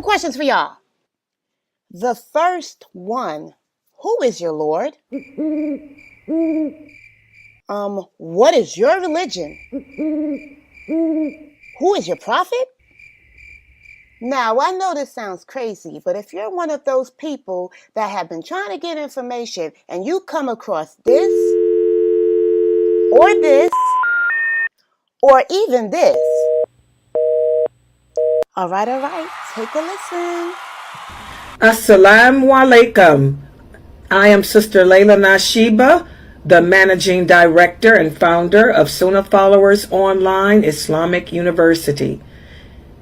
questions for y'all. The first one, who is your Lord? What is your religion? Who is your prophet? Now, I know this sounds crazy, but if you're one of those people that have been trying to get information and you come across this, or even this. All right, take a listen. Assalamu alaikum. I am Sister lailanasheeba, the Managing Director and Founder of Sunnahfollowers Online Islamic University.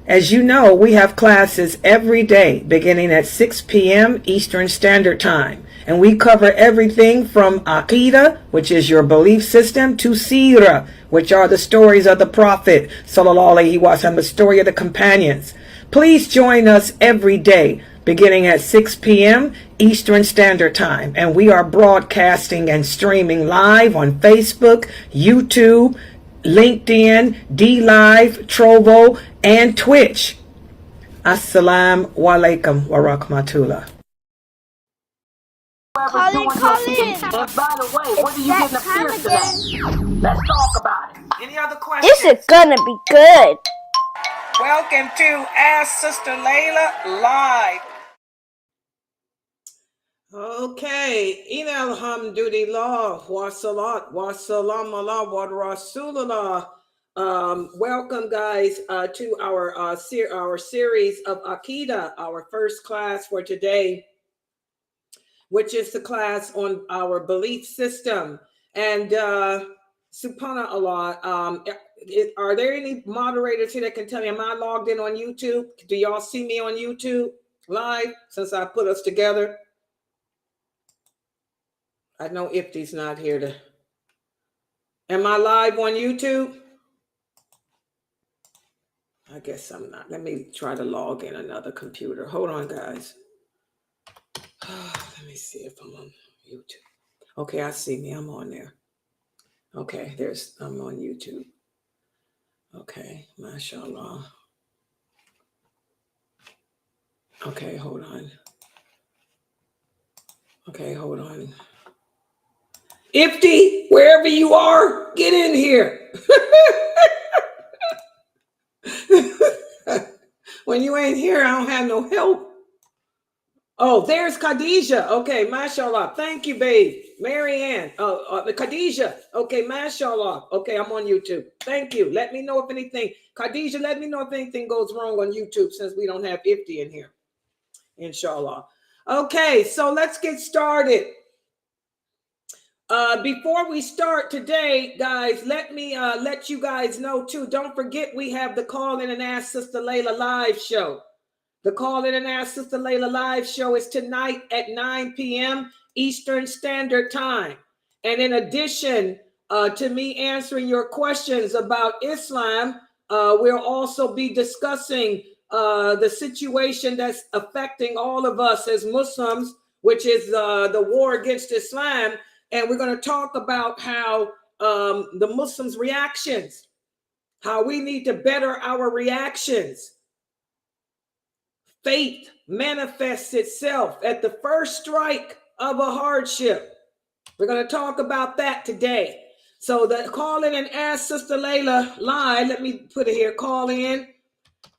As you know, we have classes every day beginning at 6 p.m. Eastern Standard Time. And we cover everything from Aqidah, which is your belief system, to Seerah, which are the stories of the Prophet, Sallallahu Alaihi Wasallam, the story of the companions. Please join us every day beginning at 6 p.m. Eastern Standard Time. And we are broadcasting and streaming live on Facebook, YouTube, LinkedIn, DLive, Trovo, and Twitch. Assalamu alaikum wa rahmatullah. Colin. And by the way, what are you getting up here today? Let's talk about it. Any other questions? This is gonna be good. Welcome to Ask Sister Layla Live. Okay, Ina alhamdulillah wa salat wa salam ala wa rasulullah. Welcome, guys, to our series of Aqidah, our first class for today, which is the class on our belief system. And subhanallah, are there any moderators here that can tell me, am I logged in on YouTube? Do y'all see me on YouTube live since I put us together? I know Ifti's not here to. Am I live on YouTube? I guess I'm not. Let me try to log in another computer. Hold on, guys. Let me see if I'm on YouTube. Okay, I see me. I'm on there. Okay, I'm on YouTube. Okay, mashallah. Okay, hold on. Okay, hold on. Ifti, wherever you are, get in here. When you ain't here, I don't have no help. Oh, there's Khadijah. Okay, mashallah. Thank you, babe. Marianne. Khadijah. Okay, mashallah. Okay, I'm on YouTube. Thank you. Let me know if anything. Khadijah, let me know if anything goes wrong on YouTube since we don't have Ifti in here. Inshallah. Okay, so let's get started. Before we start today, guys, let me let you guys know too. Don't forget we have the Call In and Ask Sister Layla live show. The Call In and Ask Sister Layla live show is tonight at 9 p.m. Eastern Standard Time. And in addition to me answering your questions about Islam, we'll also be discussing the situation that's affecting all of us as Muslims, which is the war against Islam. And we're going to talk about how the Muslims' reactions, how we need to better our reactions. Faith manifests itself at the first strike of a hardship. We're going to talk about that today. So the Call In and Ask Sister Layla live, let me put it here, Call In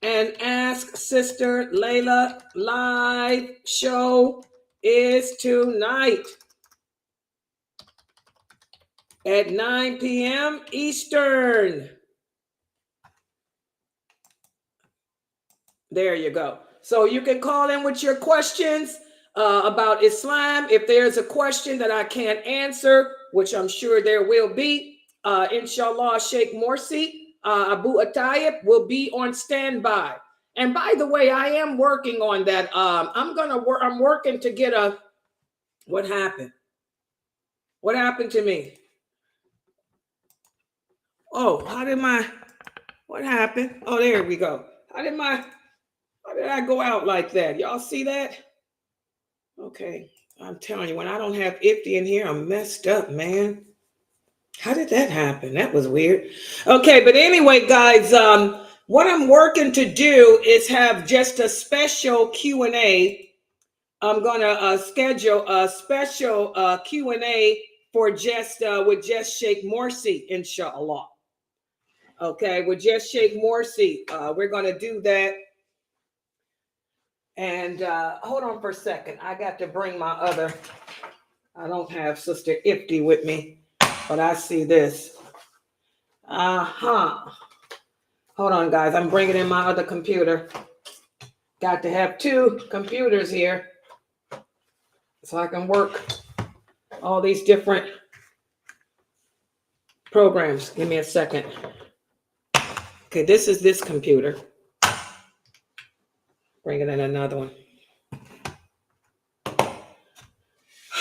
and Ask Sister Layla live show is tonight at 9 p.m. Eastern. There you go. So you can call in with your questions about Islam. If there's a question that I can't answer, which I'm sure there will be, inshallah, Sheikh Morsi, Abu Atayib will be on standby. And by the way, I am working on that. I'm working to get what happened? What happened to me? Oh, what happened? Oh, there we go. How did I go out like that? Y'all see that? Okay. I'm telling you, when I don't have Ifti in here, I'm messed up, man. How did that happen? That was weird. Okay, but anyway, guys, What I'm working to do is have just a special Q&A. I'm gonna schedule a special Q&A for just with just Sheikh Morsi, inshallah. Okay, with just Sheikh Morsi, we're gonna do that. And hold on for a second. I got to bring my other. I don't have Sister Ifti with me, but I see this. Hold on, guys. I'm bringing in my other computer. Got to have two computers here so I can work all these different programs. Give me a second. Okay, this is this computer. Bringing in another one.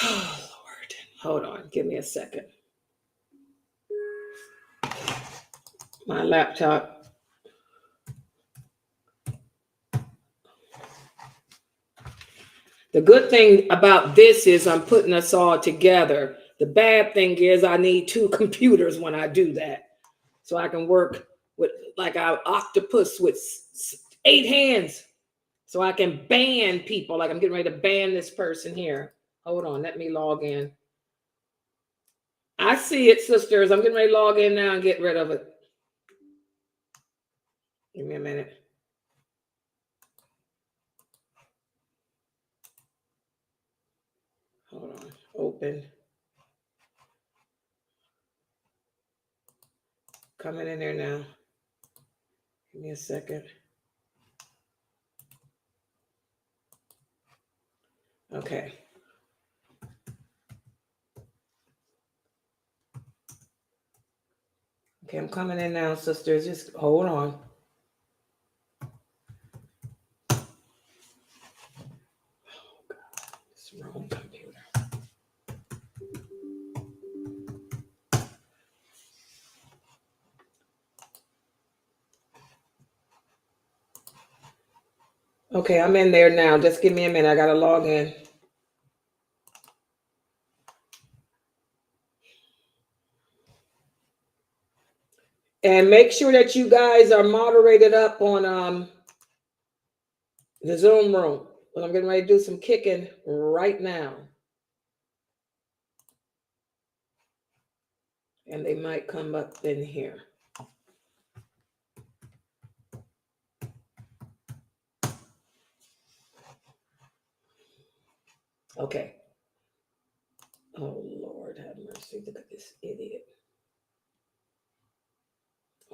Oh, Lord. Hold on. Give me a second. My laptop. The good thing about this is I'm putting us all together. The bad thing is I need two computers when I do that. So I can work with like an octopus with 8 hands. So I can ban people. Like I'm getting ready to ban this person here. Hold on, let me log in. I see it, sisters. I'm getting ready to log in now and get rid of it. Give me a minute. Hold on, open. Coming in there now. Give me a second. Okay. Okay, I'm coming in now, sisters. Just hold on. Oh, God. It's the wrong computer. Okay, I'm in there now. Just give me a minute. I got to log in. And make sure that you guys are moderated up on the Zoom room. But I'm getting ready to do some kicking right now. And they might come up in here. Okay. Oh, Lord, have mercy. Look at this idiot.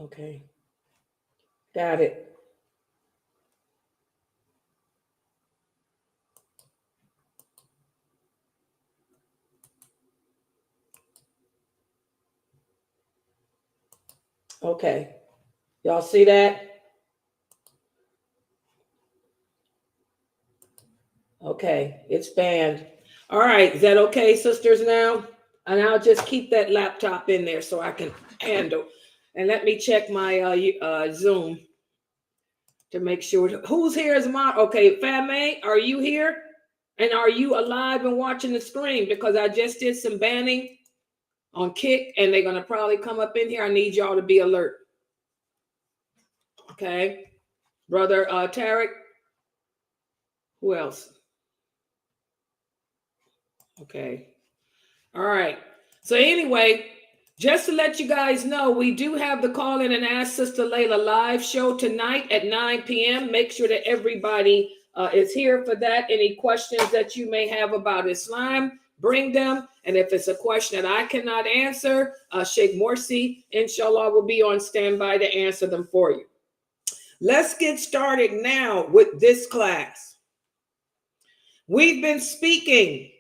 Okay. Got it. Okay. Y'all see that? Okay. It's banned. All right. Is that okay, sisters, now? And I'll just keep that laptop in there so I can handle. And let me check my Zoom to make sure. Who's here is my, okay, Fame, are you here? And are you alive and watching the screen? Because I just did some banning on Kick, and they're going to probably come up in here. I need y'all to be alert. Okay. Brother Tarek. Who else? Okay. All right. So anyway, just to let you guys know, we do have the Call In and Ask Sister Layla live show tonight at 9 p.m. Make sure that everybody is here for that. Any questions that you may have about Islam, bring them. And if it's a question that I cannot answer, Sheikh Morsi, inshallah, will be on standby to answer them for you. Let's get started now with this class. We've been speaking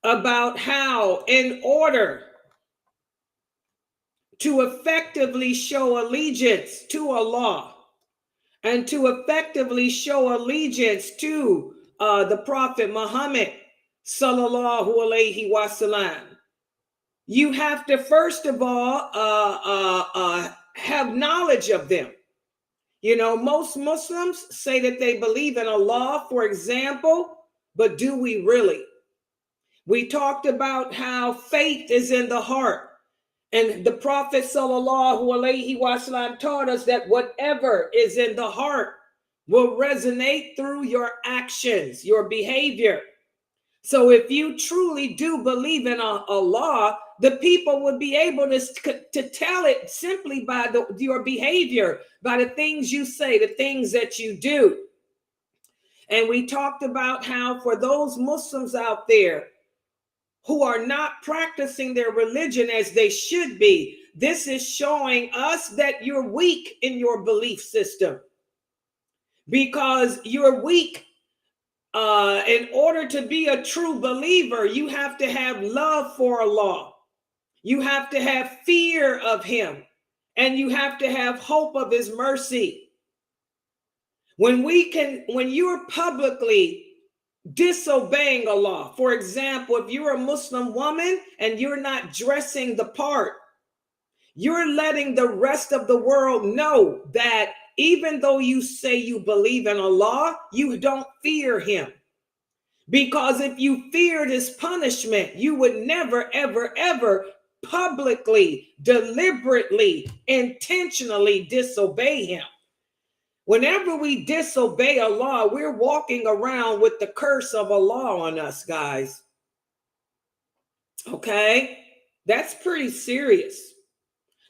about how, in order to effectively show allegiance to Allah and to effectively show allegiance to the Prophet Muhammad, sallallahu alaihi wasallam, you have to first of all have knowledge of them. You know, most Muslims say that they believe in Allah, for example, but do we really? We talked about how faith is in the heart. And the Prophet sallallahu alaihi wasallam taught us that whatever is in the heart will resonate through your actions, your behavior. So if you truly do believe in Allah, the people would be able to tell it simply by your behavior, by the things you say, the things that you do. And we talked about how for those Muslims out there who are not practicing their religion as they should be, this is showing us that you're weak in your belief system, because you're weak. In order to be a true believer, you have to have love for Allah. You have to have fear of him, and you have to have hope of his mercy. When you're publicly disobeying Allah, for example, if you're a Muslim woman and you're not dressing the part, you're letting the rest of the world know that even though you say you believe in Allah, you don't fear him. Because if you feared his punishment, you would never, ever, ever publicly, deliberately, intentionally disobey him. Whenever we disobey Allah, we're walking around with the curse of Allah on us, guys. Okay? That's pretty serious.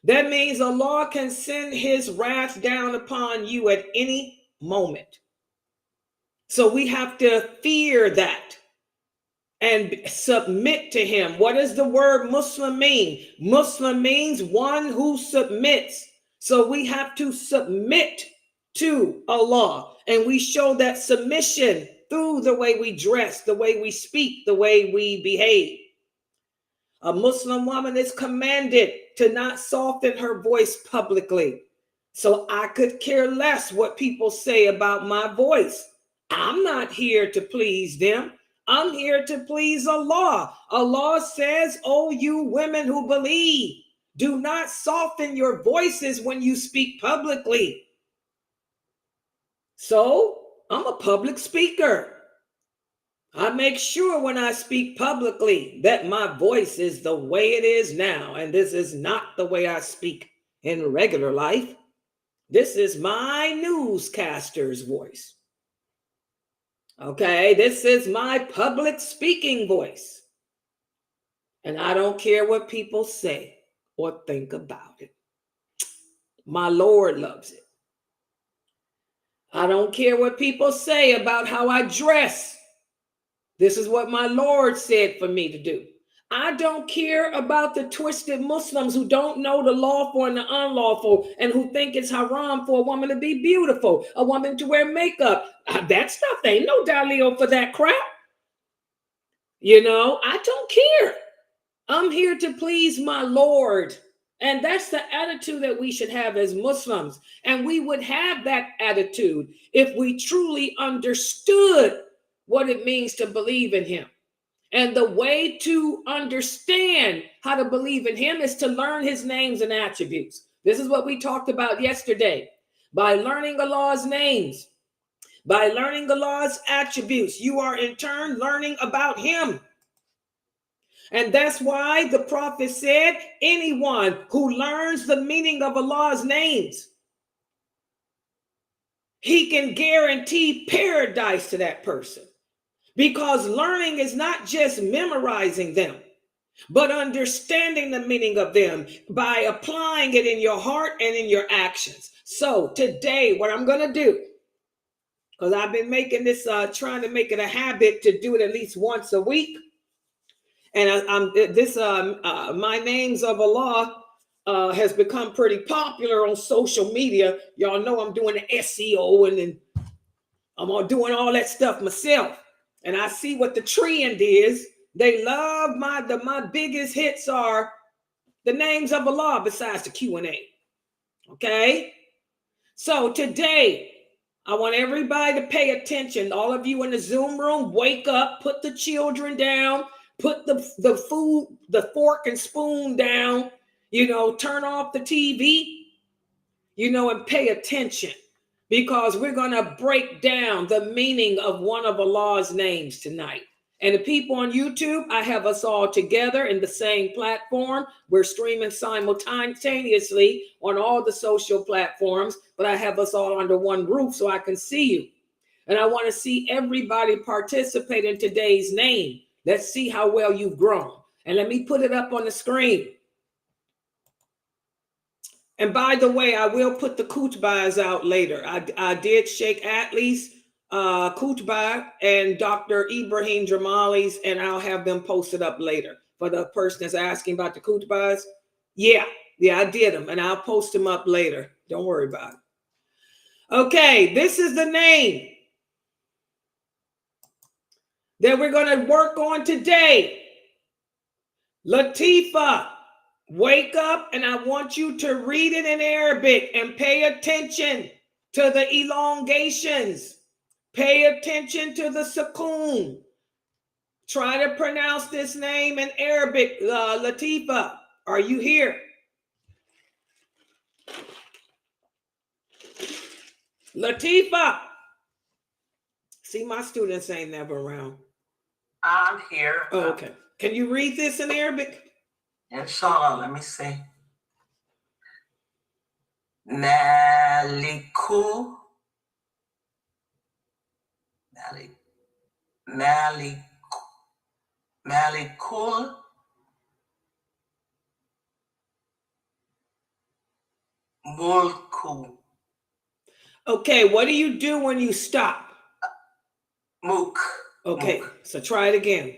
That means Allah can send his wrath down upon you at any moment. So we have to fear that and submit to him. What does the word Muslim mean? Muslim means one who submits. So we have to submit to Allah. And we show that submission through the way we dress, the way we speak, the way we behave. A Muslim woman is commanded to not soften her voice publicly. So I could care less what people say about my voice. I'm not here to please them. I'm here to please Allah. Allah says, oh, you women who believe, do not soften your voices when you speak publicly. So I'm a public speaker. I make sure when I speak publicly that my voice is the way it is now. And this is not the way I speak in regular life. This is my newscaster's voice. Okay, this is my public speaking voice. And I don't care what people say or think about it. My Lord loves it. I don't care what people say about how I dress. This is what my Lord said for me to do. I don't care about the twisted Muslims who don't know the lawful and the unlawful and who think it's haram for a woman to be beautiful, a woman to wear makeup. That stuff, there ain't no dalil for that crap. You know, I don't care. I'm here to please my Lord. And that's the attitude that we should have as Muslims. And we would have that attitude if we truly understood what it means to believe in him. And the way to understand how to believe in him is to learn his names and attributes. This is what we talked about yesterday. By learning Allah's names, by learning Allah's attributes, you are in turn learning about him. And that's why the Prophet said, anyone who learns the meaning of Allah's names, he can guarantee paradise to that person. Because learning is not just memorizing them, but understanding the meaning of them by applying it in your heart and in your actions. So today, what I'm going to do, because I've been making this, trying to make it a habit to do it at least once a week. And my names of Allah has become pretty popular on social media. Y'all know I'm doing the SEO and I'm doing all that stuff myself. And I see what the trend is. They love my biggest hits are the names of Allah besides the Q&A. Okay? So today, I want everybody to pay attention. All of you in the Zoom room, wake up, put the children down, put the food, the fork and spoon down, turn off the TV, and pay attention. Because we're going to break down the meaning of one of Allah's names tonight. And the people on YouTube, I have us all together in the same platform. We're streaming simultaneously on all the social platforms, but I have us all under one roof so I can see you. And I want to see everybody participate in today's name. Let's see how well you've grown. And let me put it up on the screen. And by the way, I will put the Kutbahs out later. I did Sheikh Atli's Kutbah and Dr. Ibrahim Jamali's, and I'll have them posted up later. For the person that's asking about the Kutbahs, yeah, I did them, and I'll post them up later. Don't worry about it. Okay, this is the name that we're going to work on today. Latifa. Wake up, and I want you to read it in Arabic and pay attention to the elongations. Pay attention to the sukoon. Try to pronounce this name in Arabic. Latifa, are you here? Latifa. See, my students ain't never around. I'm here. Oh, okay. Can you read this in Arabic? Inshallah, let me see. MAALIK-UL-MULK. Okay, what do you do when you stop? Mulk. Okay, so try it again.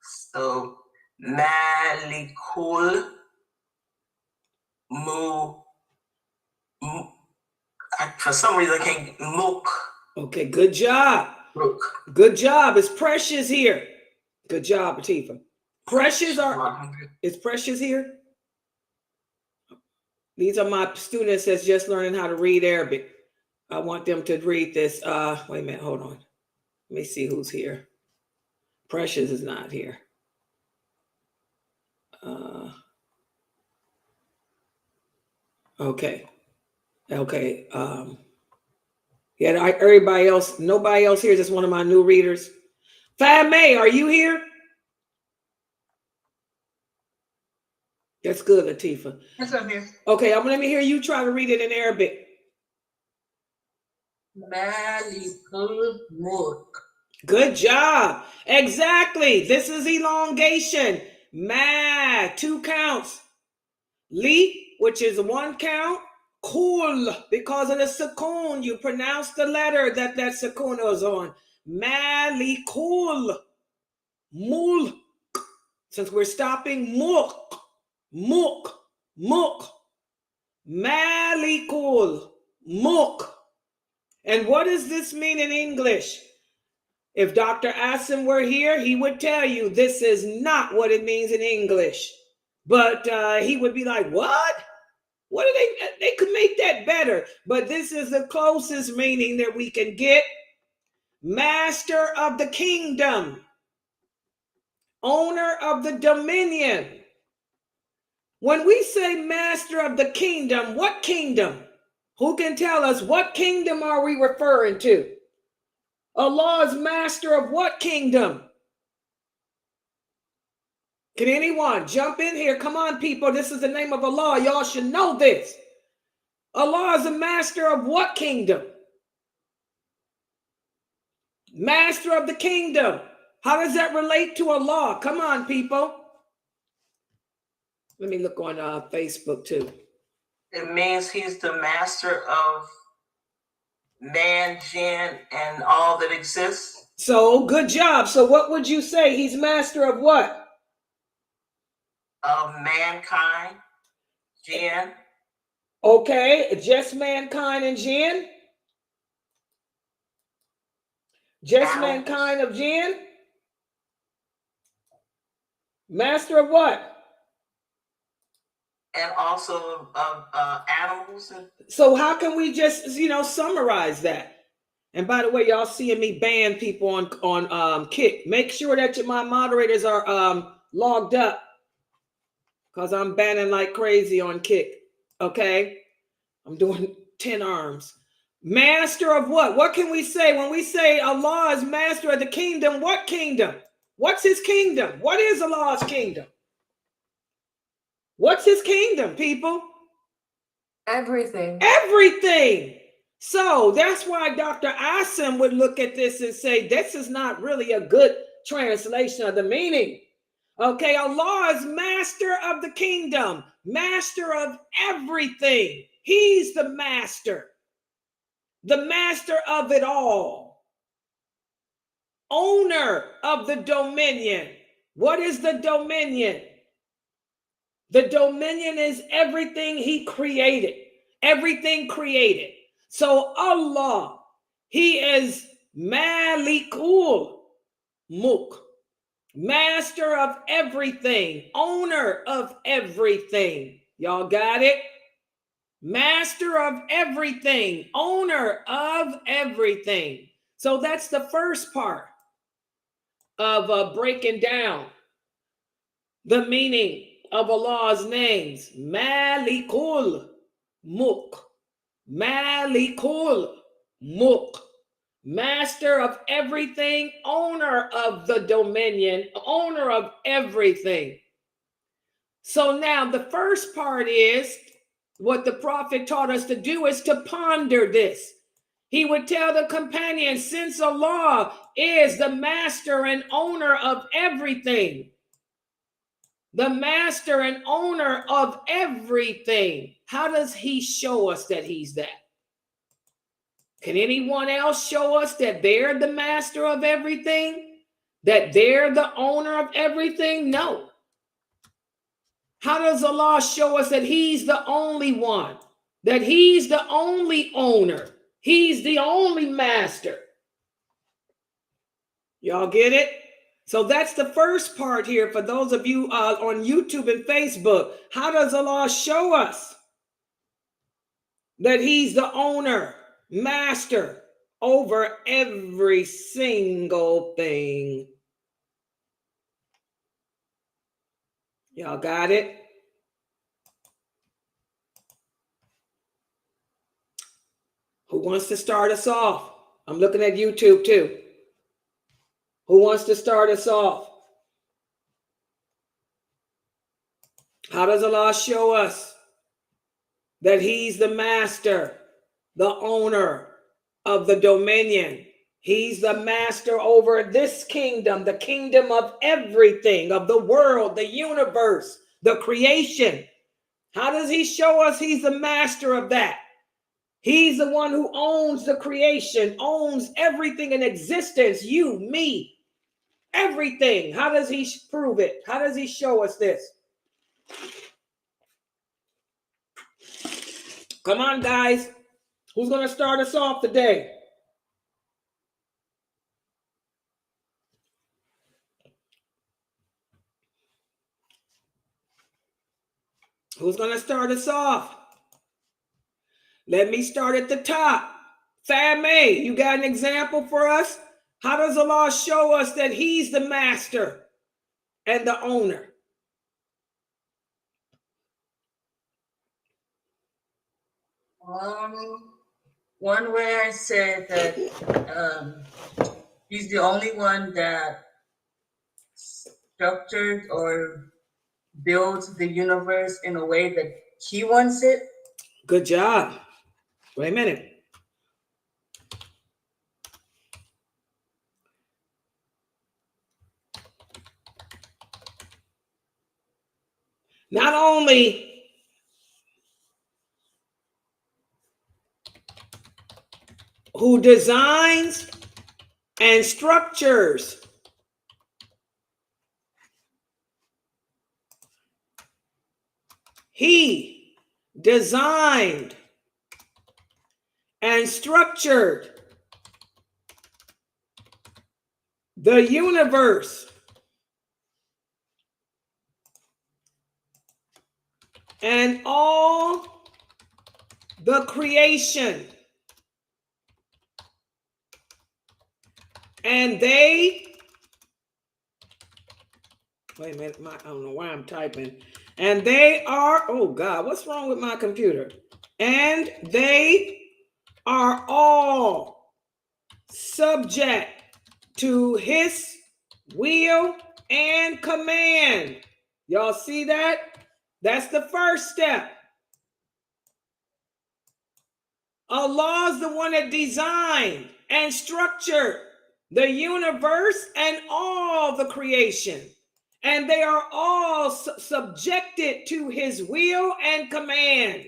So MAALIK-UL-MULK. For some reason, I can't mulk. Okay, good job. Mulk. Good job. It's Precious here. Good job, Latifa. Is Precious here? These are my students that's just learning how to read Arabic. I want them to read this. Wait a minute, hold on. Let me see who's here. Precious is not here. Okay. Yeah, everybody else, nobody else here is just one of my new readers. May, are you here? That's good, Latifa. Yes, I'm here. Okay, let me hear you try to read it in Arabic. MAALIK-UL-MULK. Good job. Exactly. This is elongation. Ma, 2 counts. Li, which is 1 count. Kul, because of the sukoon, you pronounce the letter that sukoon is on. MAALIK-UL-MULK. Since we're stopping, mulk. MAALIK-UL-MULK. And what does this mean in English? If Dr. Asim were here, he would tell you this is not what it means in English. But he would be like, what? What are they could make that better. But this is the closest meaning that we can get. Master of the kingdom. Owner of the dominion. When we say master of the kingdom, what kingdom? Who can tell us what kingdom are we referring to? Allah is master of what kingdom? Can anyone jump in here? Come on, people. This is the name of Allah. Y'all should know this. Allah is a master of what kingdom? Master of the kingdom. How does that relate to Allah? Come on, people. Let me look on Facebook too. It means he's the master of man, jinn, and all that exists. So, good job. So what would you say? He's master of what? Of mankind, jinn. Okay, just mankind and jinn? Just mankind of jinn? Master of what? And also of animals. So how can we just, summarize that? And by the way, y'all seeing me ban people on Kick. Make sure that my moderators are logged up, because I'm banning like crazy on Kick. Okay? I'm doing 10 arms. Master of what? What can we say when we say Allah is master of the kingdom? What kingdom? What's his kingdom? What is Allah's kingdom? What's his kingdom, people? Everything. Everything. So that's why Dr. Asim would look at this and say, this is not really a good translation of the meaning. Okay, Allah is master of the kingdom, master of everything. He's the master of it all, owner of the dominion. What is the dominion? The dominion is everything he created, everything created. So Allah, he is MAALIK-UL-MULK, master of everything, owner of everything. Y'all got it? Master of everything, owner of everything. So that's the first part of breaking down the meaning of Allah's names. MAALIK-UL-MULK, MAALIK-UL-MULK, master of everything, owner of the dominion, owner of everything. So now the first part is what the Prophet taught us to do is to ponder this. He would tell the companions, since Allah is the master and owner of everything, the master and owner of everything, how does he show us that he's that? Can anyone else show us that they're the master of everything? That they're the owner of everything? No. How does Allah show us that he's the only one? That he's the only owner? He's the only master? Y'all get it? So that's the first part here for those of you on YouTube and Facebook. How does Allah show us that he's the owner, master over every single thing? Y'all got it? Who wants to start us off? I'm looking at YouTube too. Who wants to start us off? How does Allah show us that he's the master, the owner of the dominion? He's the master over this kingdom, the kingdom of everything, of the world, the universe, the creation. How does he show us he's the master of that? He's the one who owns the creation, owns everything in existence, you, me, everything. How does he prove it? How does he show us this? Come on, guys. Who's going to start us off today? Who's going to start us off? Let me start at the top. Famay, you got an example for us? How does Allah show us that he's the master and the owner? One where I said that he's the only one that structured or builds the universe in a way that he wants it. Good job. Wait a minute. Not only who designs and structures he designed and structured the universe and all the creation, and they, wait a minute, I don't know why I'm typing, and they are, oh God, what's wrong with my computer? And they are all subject to his will, and command. Y'all see that? That's the first step. Allah's the one that designed and structured the universe and all the creation. And they are all subjected to his will and command.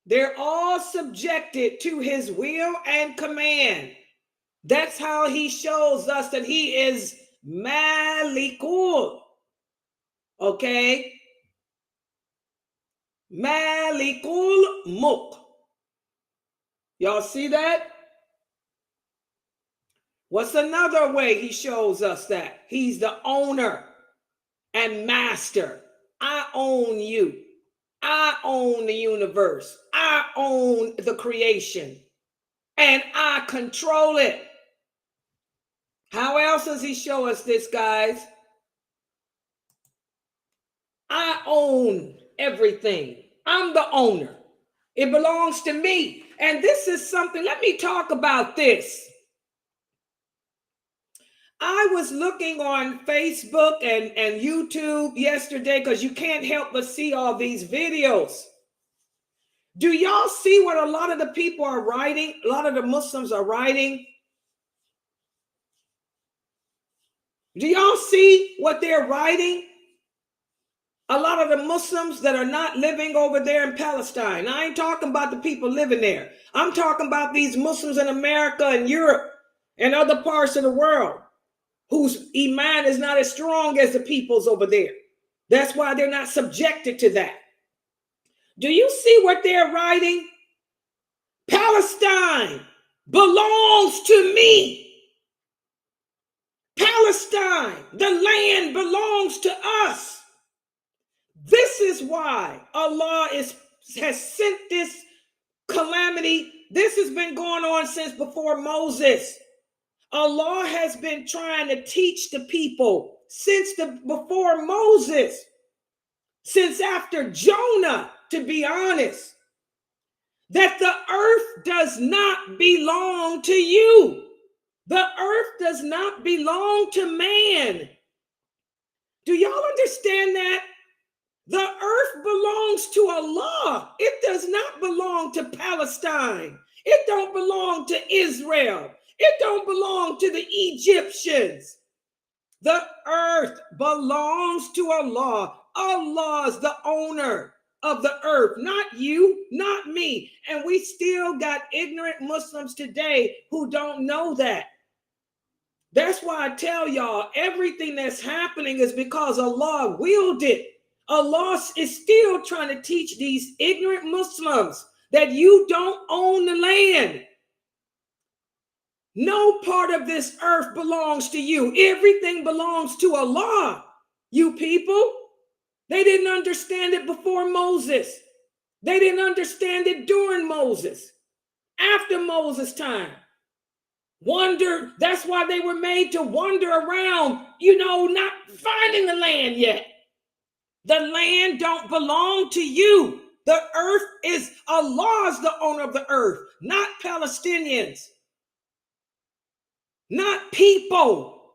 They're all subjected to his will and command. That's how he shows us that he is MAALIK-UL. Okay? MAALIK-UL-MULK. Y'all see that? What's another way he shows us that? He's the owner and master. I own you. I own the universe. I own the creation. And I control it. How else does he show us this, guys? I own everything. I'm the owner. It belongs to me. And this is something, let me talk about this. I was looking on Facebook and YouTube yesterday because you can't help but see all these videos. Do y'all see what a lot of the people are writing? A lot of the Muslims are writing. Do y'all see what they're writing? A lot of the Muslims that are not living over there in Palestine. I ain't talking about the people living there. I'm talking about these Muslims in America and Europe and other parts of the world whose iman is not as strong as the people's over there. That's why they're not subjected to that. Do you see what they're writing? Palestine belongs to me. Palestine, the land belongs to us. This is why Allah has sent this calamity. This has been going on since before Moses. Allah has been trying to teach the people since before Moses, since after Jonah, to be honest, that the earth does not belong to you. The earth does not belong to man. Do y'all understand that? The earth belongs to Allah. It does not belong to Palestine. It don't belong to Israel. It don't belong to the Egyptians. The earth belongs to Allah. Allah is the owner of the earth, not you, not me. And we still got ignorant Muslims today who don't know that. That's why I tell y'all, everything that's happening is because Allah willed it. Allah is still trying to teach these ignorant Muslims that you don't own the land. No part of this earth belongs to you. Everything belongs to Allah, you people. They didn't understand it before Moses. They didn't understand it during Moses. After Moses' time. Wander, that's why they were made to wander around, not finding the land yet. The land don't belong to you. The earth is Allah's the owner of the earth, not Palestinians, not people.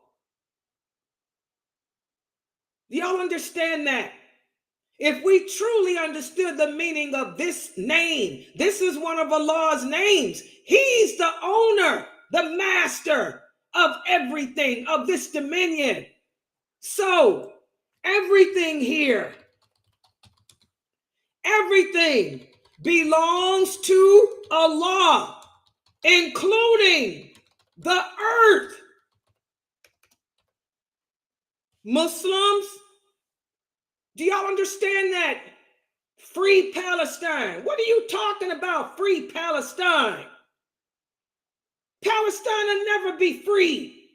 Y'all understand that? If we truly understood the meaning of this name, this is one of Allah's names. He's the owner, the master of everything, of this dominion. So everything here, everything belongs to Allah, including the earth. Muslims, do y'all understand that? Free Palestine. What are you talking about, free Palestine? Palestine will never be free.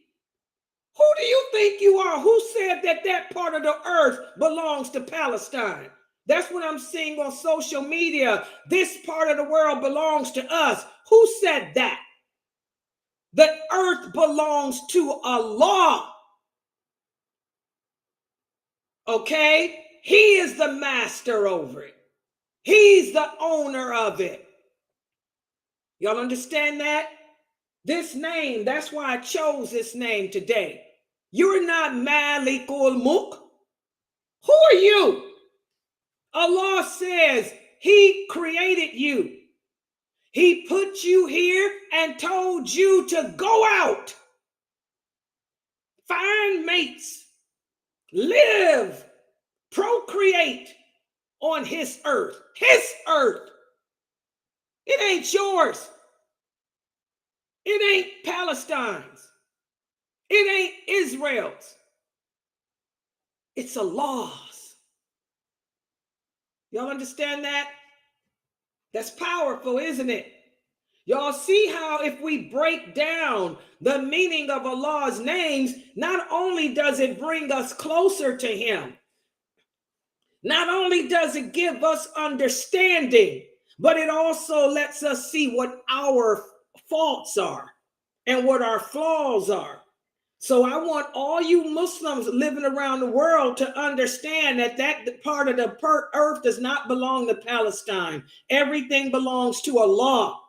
Who do you think you are? Who said that that part of the earth belongs to Palestine? That's what I'm seeing on social media. This part of the world belongs to us. Who said that? The earth belongs to Allah. Okay? He is the master over it. He's the owner of it. Y'all understand that? This name, that's why I chose this name today. You're not MAALIK-UL-MULK. Who are you? Allah says he created you. He put you here and told you to go out, find mates, live, procreate on his earth. His earth. It ain't yours. It ain't Palestine's. It ain't Israel's. It's Allah's. Y'all understand that? That's powerful, isn't it? Y'all see how if we break down the meaning of Allah's names, not only does it bring us closer to him, not only does it give us understanding, but it also lets us see what our faults are and what our flaws are. So I want all you Muslims living around the world to understand that that part of the earth does not belong to Palestine. Everything belongs to Allah.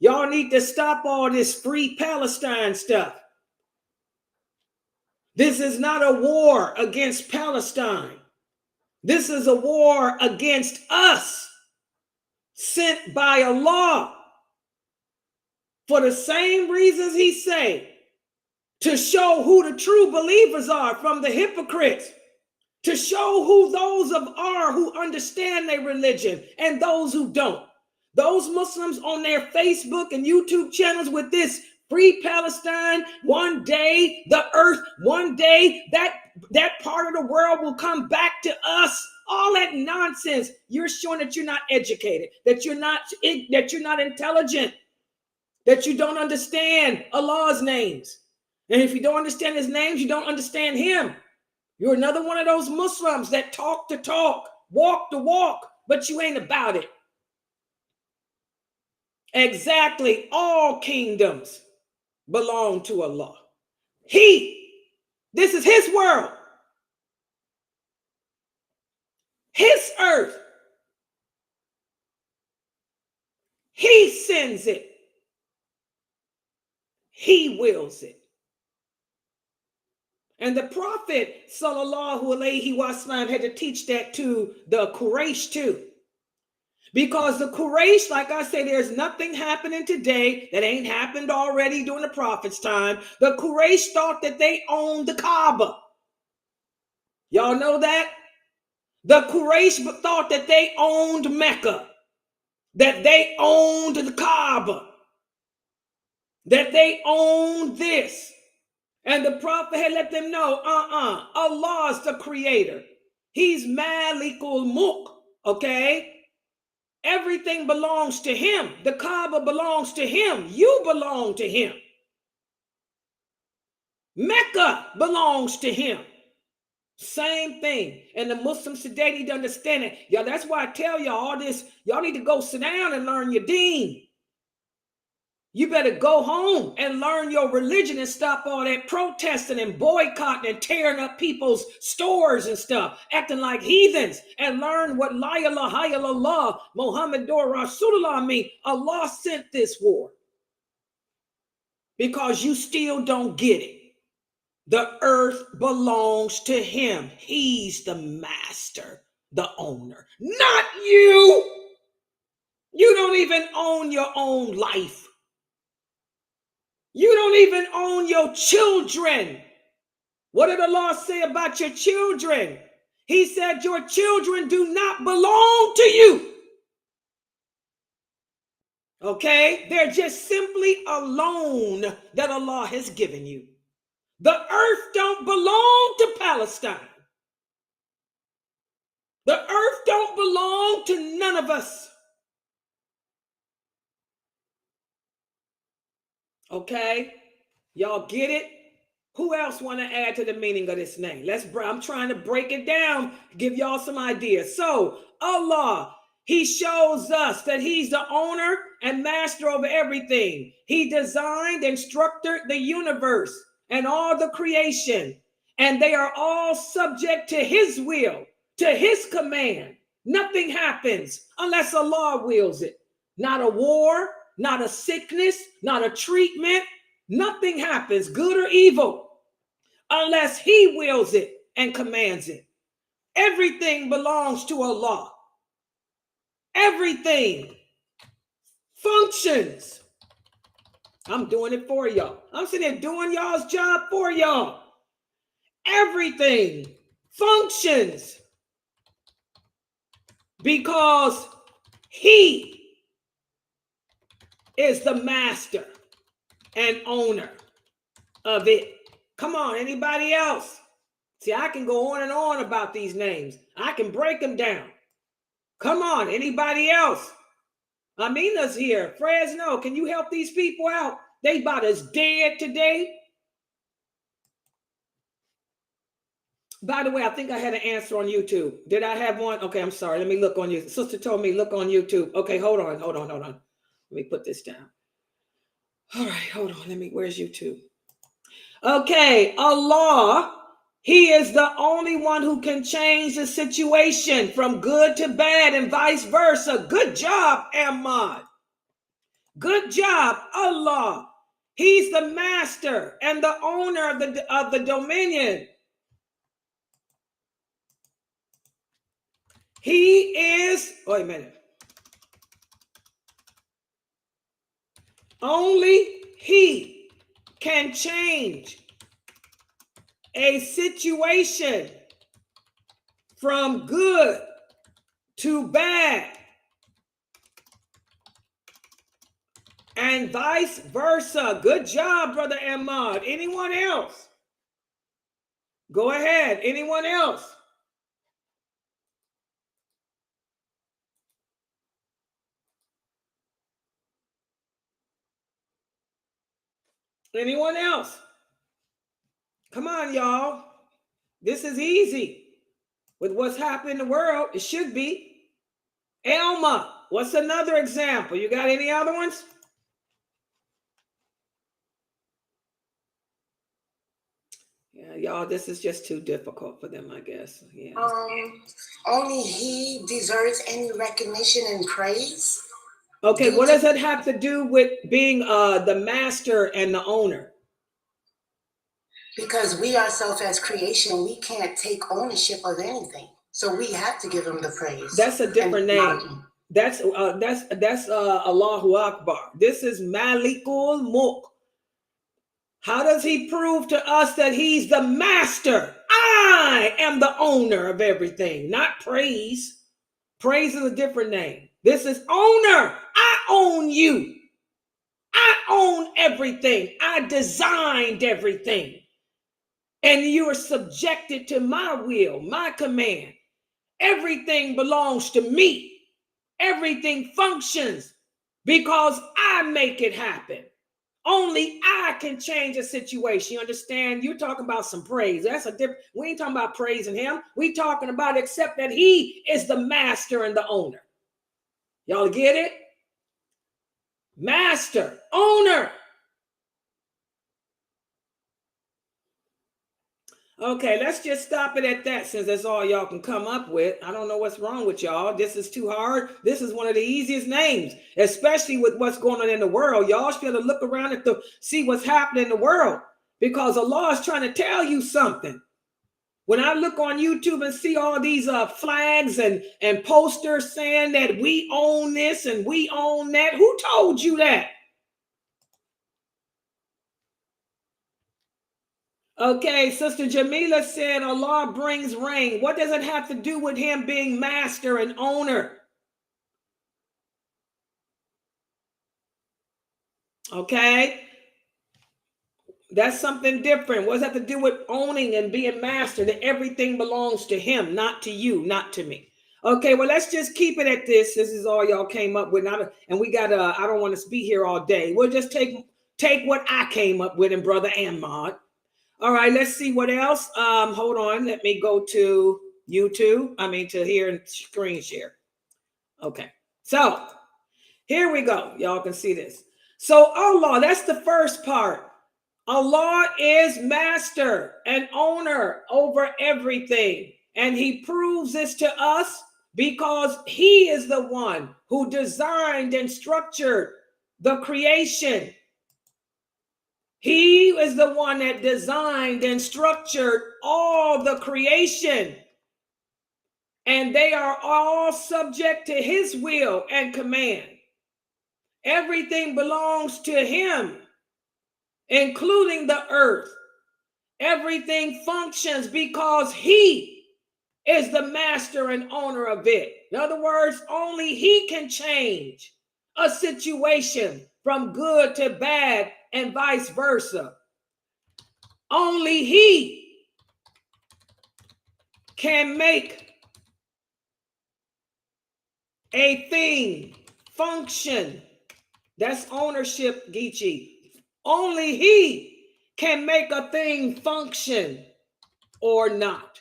Y'all need to stop all this free Palestine stuff. This is not a war against Palestine. This is a war against us, sent by Allah for the same reasons he say, to show who the true believers are from the hypocrites, to show who those are who understand their religion and those who don't. Those Muslims on their Facebook and YouTube channels with this free Palestine, one day the earth, one day that part of the world will come back to us. All that nonsense. You're showing that you're not educated, that you're not intelligent, that you don't understand Allah's names. And if you don't understand his names, you don't understand him. You're another one of those Muslims that talk the talk, walk the walk, but you ain't about it. Exactly. All kingdoms belong to Allah. This is his world. His earth. He sends it. He wills it. And the Prophet sallallahu alaihi wasallam had to teach that to the Quraysh too. Because the Quraysh, like I say, there's nothing happening today that ain't happened already during the Prophet's time. The Quraysh thought that they owned the Kaaba. Y'all know that? The Quraysh thought that they owned Mecca, that they owned the Kaaba, that they owned this. And the Prophet had let them know, Allah is the creator. He's MAALIK-UL-MULK, okay? Everything belongs to him. The Kaaba belongs to him. You belong to him. Mecca belongs to him. Same thing. And the Muslims today need to understand it. Y'all, that's why I tell y'all all this. Y'all need to go sit down and learn your deen. You better go home and learn your religion and stop all that protesting and boycotting and tearing up people's stores and stuff, acting like heathens, and learn what La ilaha illallah Muhammadur Rasulullah mean. Allah sent this war because you still don't get it. The earth belongs to him. He's the master, the owner, not you. You don't even own your own life. You don't even own your children. What did Allah say about your children? He said your children do not belong to you. Okay? They're just simply a loan that Allah has given you. The earth don't belong to Palestine. The earth don't belong to none of us. Okay? Y'all get it? Who else want to add to the meaning of this name? I'm trying to break it down, give y'all some ideas. So, Allah, he shows us that he's the owner and master over everything. He designed and structured the universe and all the creation, and they are all subject to his will, to his command. Nothing happens unless Allah wills it. Not a war, not a sickness, not a treatment. Nothing happens, good or evil, unless he wills it and commands it. Everything belongs to Allah. Everything functions. I'm doing it for y'all. I'm sitting there doing y'all's job for y'all. Everything functions because he is the master and owner of it. Come on, anybody else? See, I can go on and on about these names. I can break them down. Come on, anybody else? Amina's here. Fresno, can you help these people out? They about as dead today. By the way, I think I had an answer on YouTube. Did I have one? Okay, I'm sorry. Let me look on YouTube. Sister told me look on YouTube. Okay, hold on. Let me put this down. All right, hold on. Where's YouTube? Okay, Allah, he is the only one who can change the situation from good to bad and vice versa. Good job, Ahmad. Good job, Allah. He's the master and the owner of the dominion. He is, wait a minute. Only he can change a situation from good to bad and vice versa. Good job, Brother Ahmad. Anyone else? Go ahead. Anyone else? Anyone else? Come on, y'all. This is easy. With what's happening in the world, it should be. Elma, what's another example? You got any other ones? Yeah, y'all, this is just too difficult for them, I guess. Yeah. Only he deserves any recognition and praise. Okay, what does that have to do with being the master and the owner? Because we ourselves as creation, we can't take ownership of anything. So we have to give him the praise. That's a different name. That's Allahu Akbar. This is MAALIK-UL-MULK. How does he prove to us that he's the master? I am the owner of everything, not praise. Praise is a different name. This is owner. I own you. I own everything. I designed everything. And you are subjected to my will, my command. Everything belongs to me. Everything functions because I make it happen. Only I can change a situation. You understand? You're talking about some praise. That's a different. We ain't talking about praising him. We talking about except that he is the master and the owner. Y'all get it? Master, owner. Okay, let's just stop it at that since that's all y'all can come up with. I don't know what's wrong with y'all. This is too hard. This is one of the easiest names, especially with what's going on in the world. Y'all should be able to look around and see what's happening in the world because Allah is trying to tell you something. When I look on YouTube and see all these flags and posters saying that we own this and we own that, who told you that? Okay, Sister Jamila said Allah brings rain. What does it have to do with him being master and owner? Okay, that's something different. What does that have to do with owning and being master? That everything belongs to him, not to you, not to me. Okay, well, let's just keep it at this. This is all y'all came up with. And we got, I don't want to be here all day. We'll just take what I came up with and Brother Ahmad. All right, let's see what else. Hold on. Let me go to YouTube. To here and screen share. Okay. So here we go. Y'all can see this. So Allah, that's the first part. Allah is master and owner over everything. And he proves this to us because he is the one who designed and structured the creation. He is the one that designed and structured all the creation. And they are all subject to his will and command. Everything belongs to him, including the earth. Everything functions because he is the master and owner of it. In other words, only he can change a situation from good to bad and vice versa. Only he can make a thing function. That's ownership, Geechee. Only he can make a thing function or not.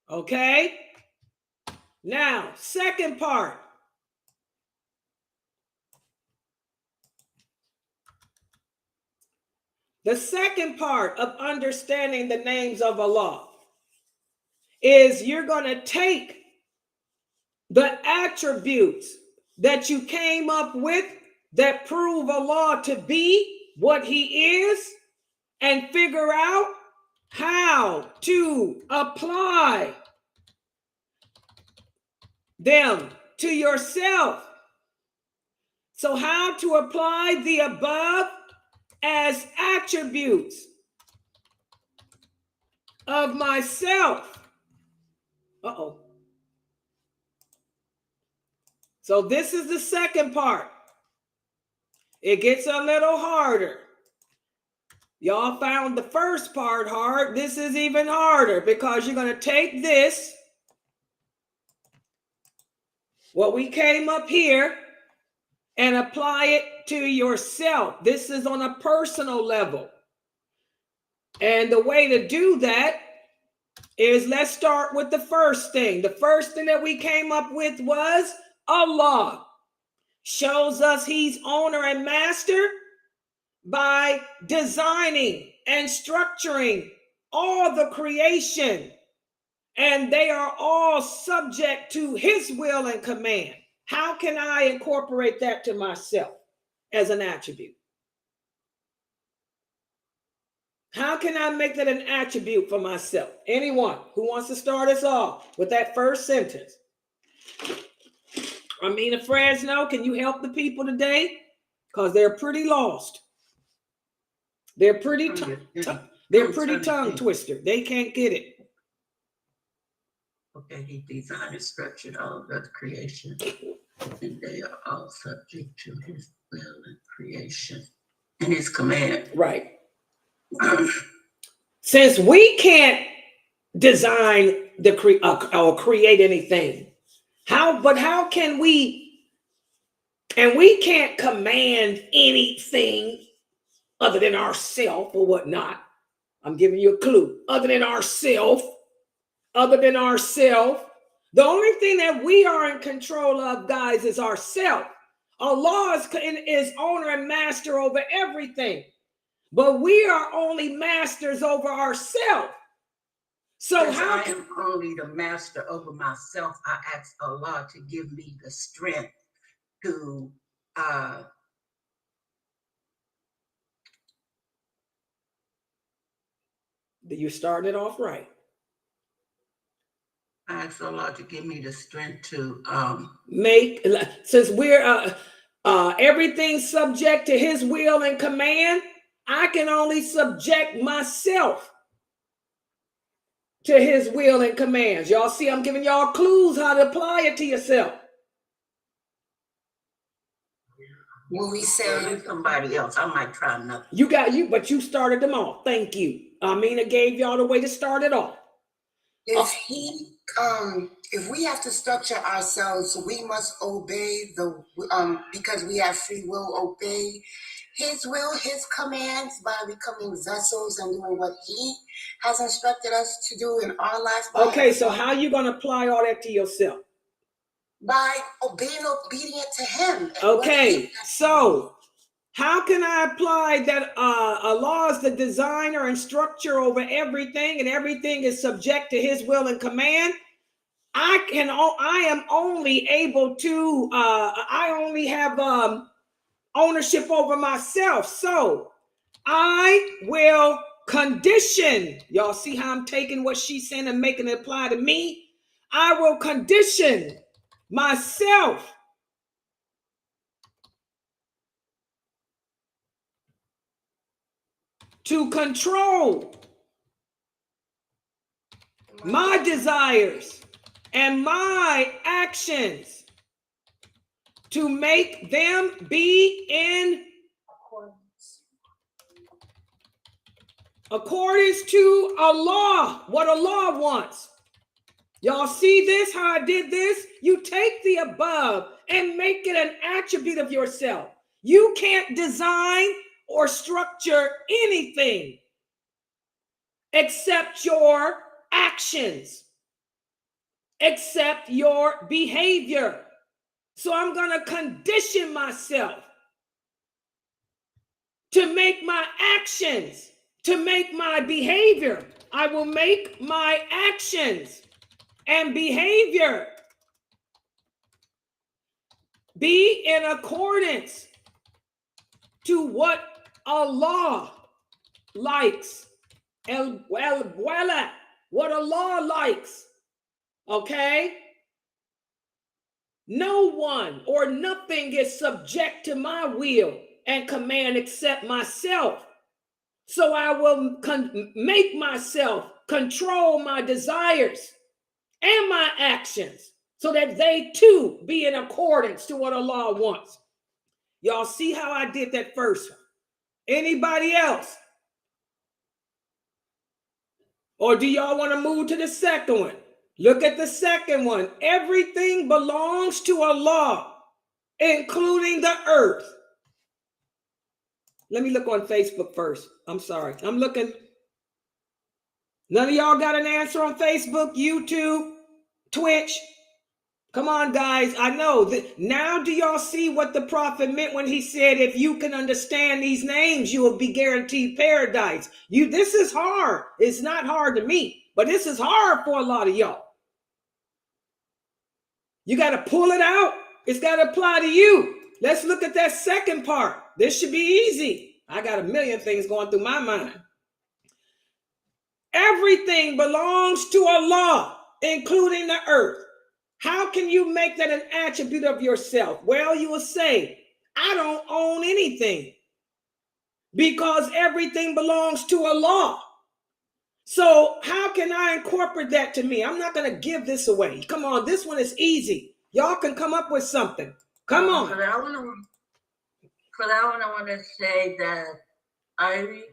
Okay? Now, second part. The second part of understanding the names of Allah is you're going to take the attributes that you came up with that prove Allah to be what he is and figure out how to apply them to yourself. So how to apply the above as attributes of myself. Uh-oh. So this is the second part. It gets a little harder. Y'all found the first part hard. This is even harder because you're going to take this, what we came up here, and apply it to yourself. This is on a personal level. And the way to do that is, let's start with the first thing. The first thing that we came up with was Allah shows us he's owner and master by designing and structuring all the creation, and they are all subject to his will and command. How can I incorporate that to myself as an attribute? How can I make that an attribute for myself? Anyone who wants to start us off with that first sentence? Amina Fresno, can you help the people today? Because they're pretty lost. They're pretty tongue twister. They can't get it. Okay, he designed and structured all of the creation, and they are all subject to his will and creation and his command. Right. Since we can't design or create anything, how can we? And we can't command anything other than ourself or whatnot. I'm giving you a clue. Other than ourself. The only thing that we are in control of, guys, is ourself. Allah is owner and master over everything. But we are only masters over ourselves. So how I am only the master over myself, I ask Allah to give me the strength to you started off right. I ask Allah to give me the strength to make, since we're everything subject to his will and command, I can only subject myself to his will and commands. Y'all see, I'm giving y'all clues how to apply it to yourself. When we say somebody else, I might try nothing. But you started them off. Thank you. Amina gave y'all the way to start it off. If we have to structure ourselves, we must obey because we have free will, obey his will, his commands by becoming vessels and doing what he has instructed us to do in our lives. Okay, so how are you going to apply all that to yourself? By being obedient to him. Okay, so how can I apply that Allah is the designer and structure over everything, and everything is subject to his will and command? I am only able to, I only have ownership over myself. So I will condition. Y'all see how I'm taking what she's saying and making it apply to me? I will condition myself to control my desires and my actions, to make them be in accordance to Allah, what Allah wants. Y'all see this, how I did this? You take the above and make it an attribute of yourself. You can't design or structure anything except your actions, except your behavior. So I'm going to condition myself to make my actions, to make my behavior. I will make my actions and behavior be in accordance to what Allah likes. What Allah likes. Okay? No one or nothing is subject to my will and command except myself. So I will make myself control my desires and my actions so that they too be in accordance to what Allah wants. Y'all see how I did that first one? Anybody else? Or do y'all want to move to the second one? Look at the second one. Everything belongs to Allah, including the earth. Let me look on Facebook first. I'm sorry. I'm looking. None of y'all got an answer on Facebook, YouTube, Twitch? Come on, guys. I know that now. Do y'all see what the prophet meant when he said, if you can understand these names, you will be guaranteed paradise? This is hard. It's not hard to me, but this is hard for a lot of y'all. You got to pull it out. It's got to apply to you. Let's look at that second part. This should be easy. I got a million things going through my mind. Everything belongs to Allah, including the earth. How can you make that an attribute of yourself? Well, you will say, I don't own anything because everything belongs to Allah. So how can I incorporate that to me? I'm not going to give this away. Come on, this one is easy. Y'all can come up with something. Come on. For that one, I want to say that I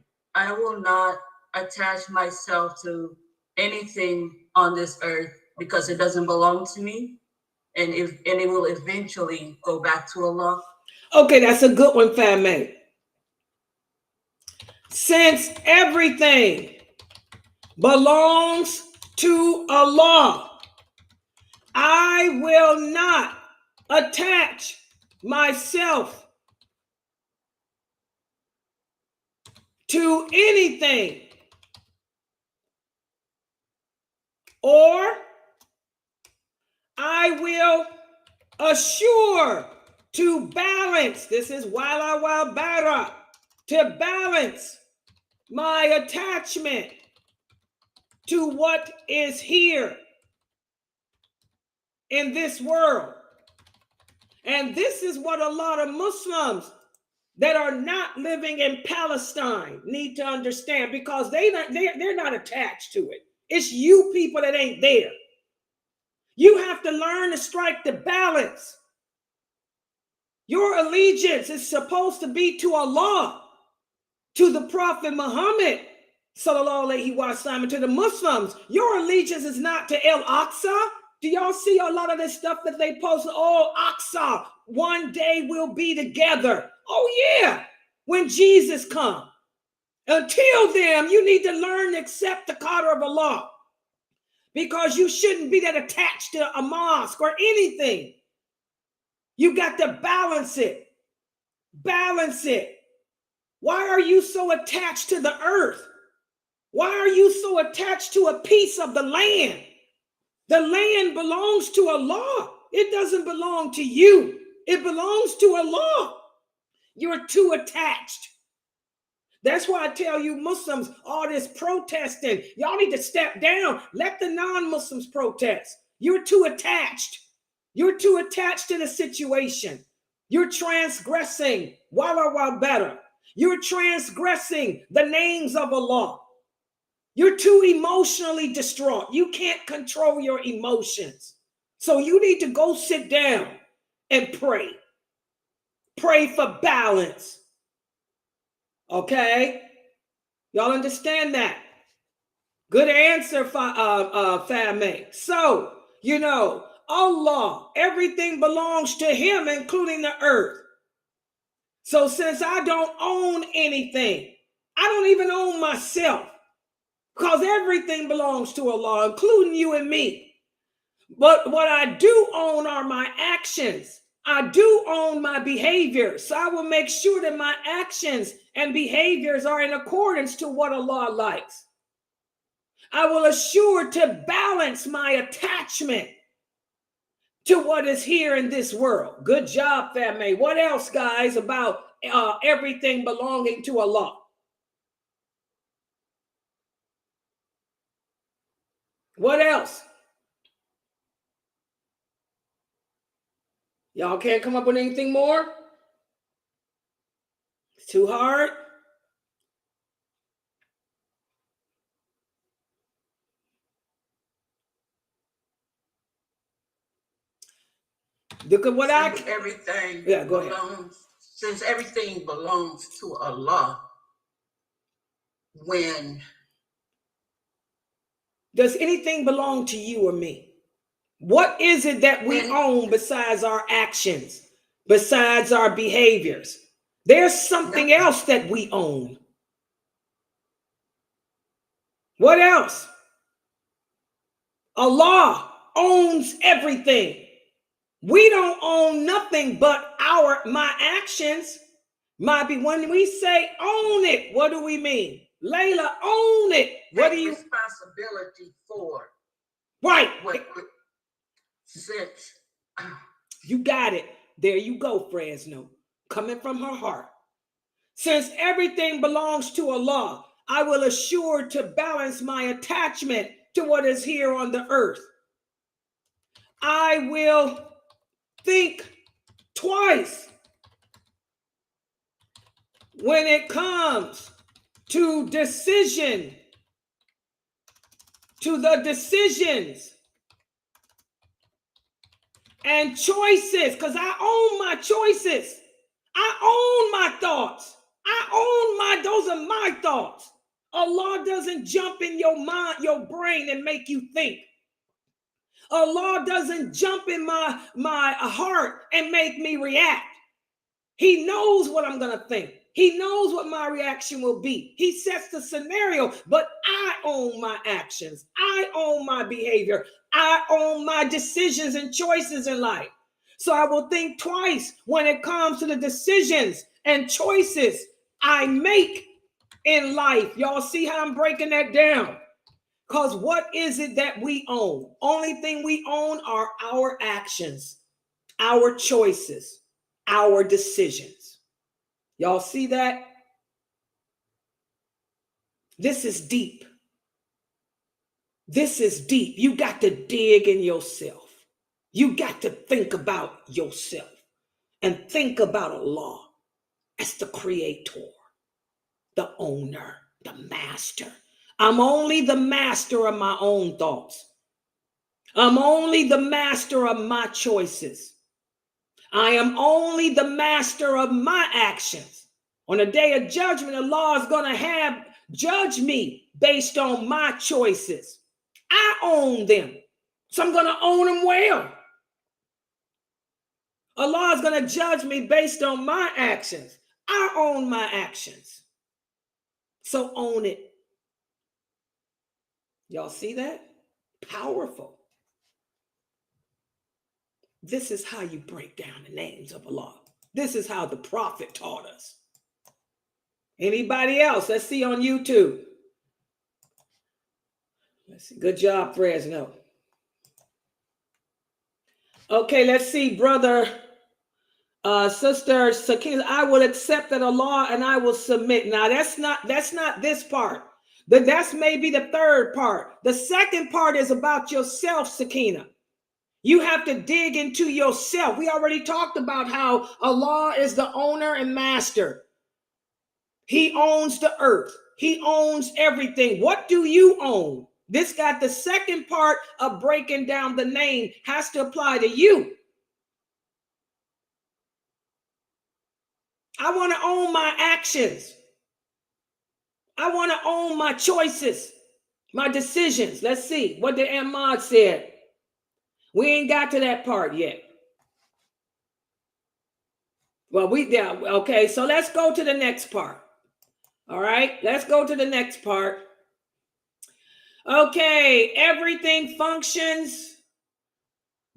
will not attach myself to anything on this earth because it doesn't belong to me, and it will eventually go back to Allah. Okay, that's a good one, Family. Since everything belongs to Allah, I will not attach myself to anything, or I will assure to balance. This is wala bara, to balance my attachment to what is here in this world. And this is what a lot of Muslims that are not living in Palestine need to understand, because they're not attached to it. It's you people that ain't there. You have to learn to strike the balance. Your allegiance is supposed to be to Allah, to the Prophet Muhammad, sallallahu alaihi wasallam, to the Muslims. Your allegiance is not to Al-Aqsa. Do y'all see a lot of this stuff that they post? Oh, Aqsa, one day we'll be together. Oh yeah, when Jesus comes. Until then, you need to learn to accept the qadr of Allah, because you shouldn't be that attached to a mosque or anything. You got to balance it. Balance it. Why are you so attached to the earth? Why are you so attached to a piece of the land? The land belongs to Allah. It doesn't belong to you. It belongs to Allah. You're too attached. That's why I tell you Muslims, all this protesting, y'all need to step down. Let the non-Muslims protest. You're too attached. You're too attached to the situation. You're transgressing. Walla better. You're transgressing the names of Allah. You're too emotionally distraught. You can't control your emotions. So you need to go sit down and pray. Pray for balance. Okay? Y'all understand that? Good answer, Fame. So, Allah, everything belongs to him, including the earth. So since I don't own anything, I don't even own myself, because everything belongs to Allah, including you and me. But what I do own are my actions. I do own my behavior. So I will make sure that my actions and behaviors are in accordance to what Allah likes. I will assure to balance my attachment to what is here in this world. Good job, family. What else, guys, about everything belonging to Allah? What else? Y'all can't come up with anything more? It's too hard? Look at what everything go ahead. Since everything belongs to Allah, when does anything belong to you or me? What is it that we own besides our actions, besides our behaviors? There's something else that we own. What else? Allah owns everything. We don't own nothing but my actions. When we say own it, what do we mean? Layla, own it. What do you responsibility for? Right. Since you got it. There you go, Fresno. Coming from her heart. Since everything belongs to Allah, I will assure to balance my attachment to what is here on the earth. I will think twice when it comes to the decisions and choices, because I own my choices. I own my thoughts. Those are my thoughts. Allah doesn't jump in your mind, your brain, and make you think. Allah doesn't jump in my heart and make me react. He knows what I'm going to think. He knows what my reaction will be. He sets the scenario, but I own my actions. I own my behavior. I own my decisions and choices in life. So I will think twice when it comes to the decisions and choices I make in life. Y'all see how I'm breaking that down? Because what is it that we own? Only thing we own are our actions, our choices, our decisions. Y'all see that? This is deep. This is deep. You got to dig in yourself. You got to think about yourself and think about Allah as the creator, the owner, the master. I'm only the master of my own thoughts. I'm only the master of my choices. I am only the master of my actions. On the day of judgment, Allah is going to judge me based on my choices. I own them. So I'm going to own them well. Allah is going to judge me based on my actions. I own my actions. So own it. Y'all see that? Powerful. This is how you break down the names of Allah. This is how the Prophet taught us. Anybody else? Let's see on YouTube. Let's see. Good job, Fresno. Okay, let's see, brother Sister Sakina, I will accept that Allah and I will submit. Now that's not this part. That's maybe the third part. The second part is about yourself, Sakina. You have to dig into yourself. We already talked about how Allah is the owner and master. He owns the earth. He owns everything. What do you own? This got the second part of breaking down the name has to apply to you. I want to own my actions. I want to own my choices, my decisions. Let's see what the Ahmad said. We ain't got to that part yet. Well, okay, so let's go to the next part. All right, let's go to the next part. Okay, everything functions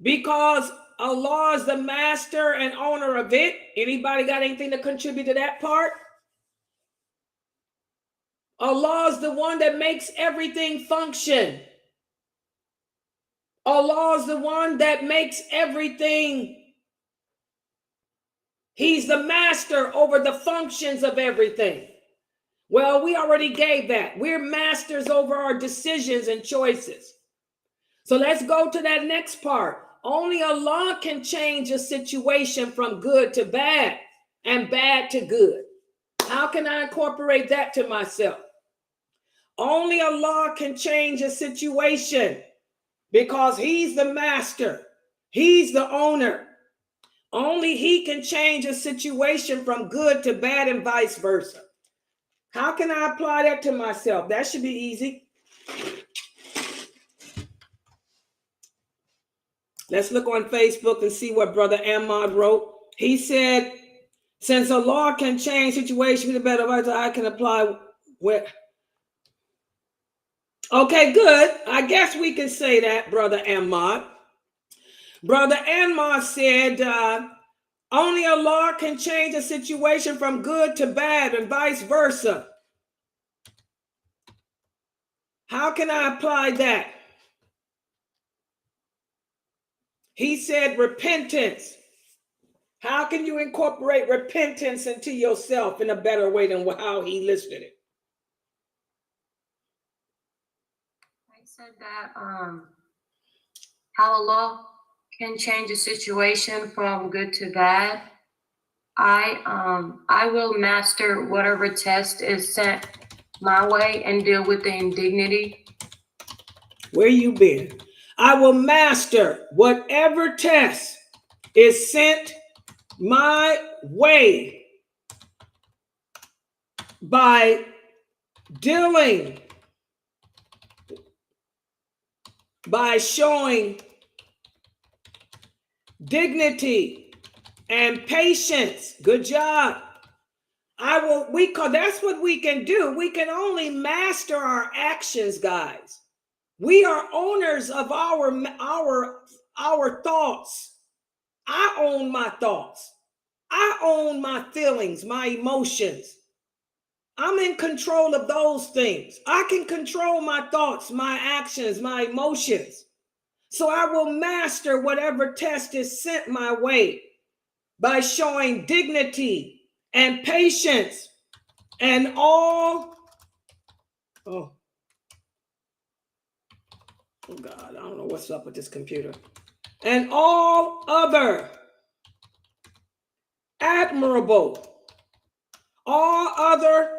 because Allah is the master and owner of it. Anybody got anything to contribute to that part? Allah is the one that makes everything function. Allah is the one that makes everything. He's the master over the functions of everything. Well, we already gave that. We're masters over our decisions and choices. So let's go to that next part. Only Allah can change a situation from good to bad and bad to good. How can I incorporate that to myself? Only Allah can change a situation because He's the master. He's the owner. Only He can change a situation from good to bad and vice versa. How can I apply that to myself? That should be easy. Let's look on Facebook and see what Brother Ahmad wrote. He said, since Allah can change situations to better, I can apply where. Okay, good. I guess we can say that, Brother Ahmad. Brother Ahmad said, only Allah can change a situation from good to bad and vice versa. How can I apply that? He said repentance. How can you incorporate repentance into yourself in a better way than how he listed it? I said that how Allah can change a situation from good to bad. I will master whatever test is sent my way and deal with the indignity. Where you been? I will master whatever test is sent my way by dealing, by showing dignity and patience. Good job. That's what we can do. We can only master our actions, guys. We are owners of our thoughts. I own my thoughts. I own my feelings, my emotions. I'm in control of those things. I can control my thoughts, my actions, my emotions. So I will master whatever test is sent my way by showing dignity and patience and all. Oh God, I don't know what's up with this computer. And all other admirable, all other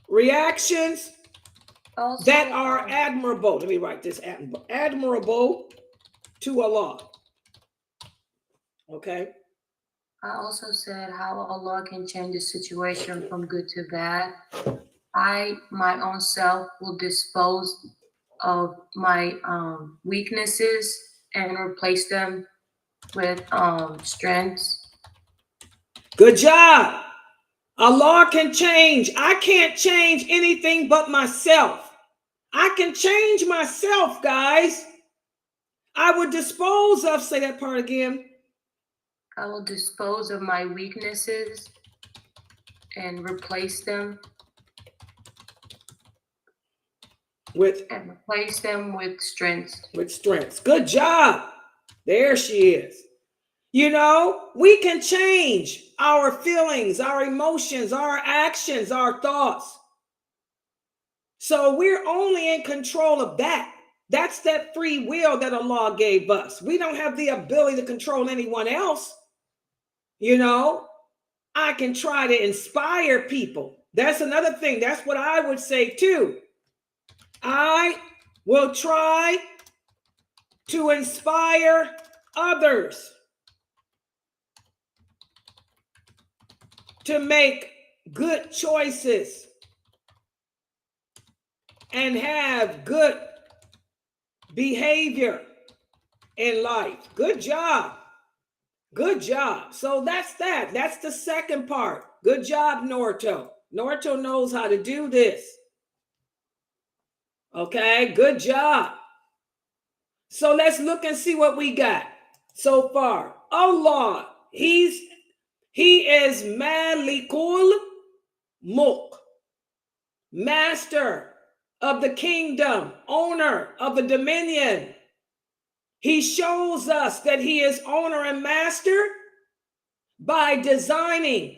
reactions also, that are admirable. Let me write this, admirable to Allah. Okay. I also said how Allah can change a situation from good to bad. I, my own self, will dispose of my weaknesses and replace them with strengths. Good job. Allah can change. I can't change anything but myself. I can change myself, guys. I would dispose of, say that part again. I will dispose of my weaknesses and replace them with strengths. With strengths. Good job. There she is. You know, we can change our feelings, our emotions, our actions, our thoughts. So we're only in control of that. That's that free will that Allah gave us. We don't have the ability to control anyone else. You know, I can try to inspire people. That's another thing. That's what I would say too. I will try to inspire others to make good choices and have good behavior in life. Good job. Good job. So that's that. That's the second part. Good job, Norto. Norto knows how to do this. Okay, good job. So let's look and see what we got so far. Allah, He is MAALIK-UL-MULK, master of the kingdom, owner of the dominion. He shows us that he is owner and master by designing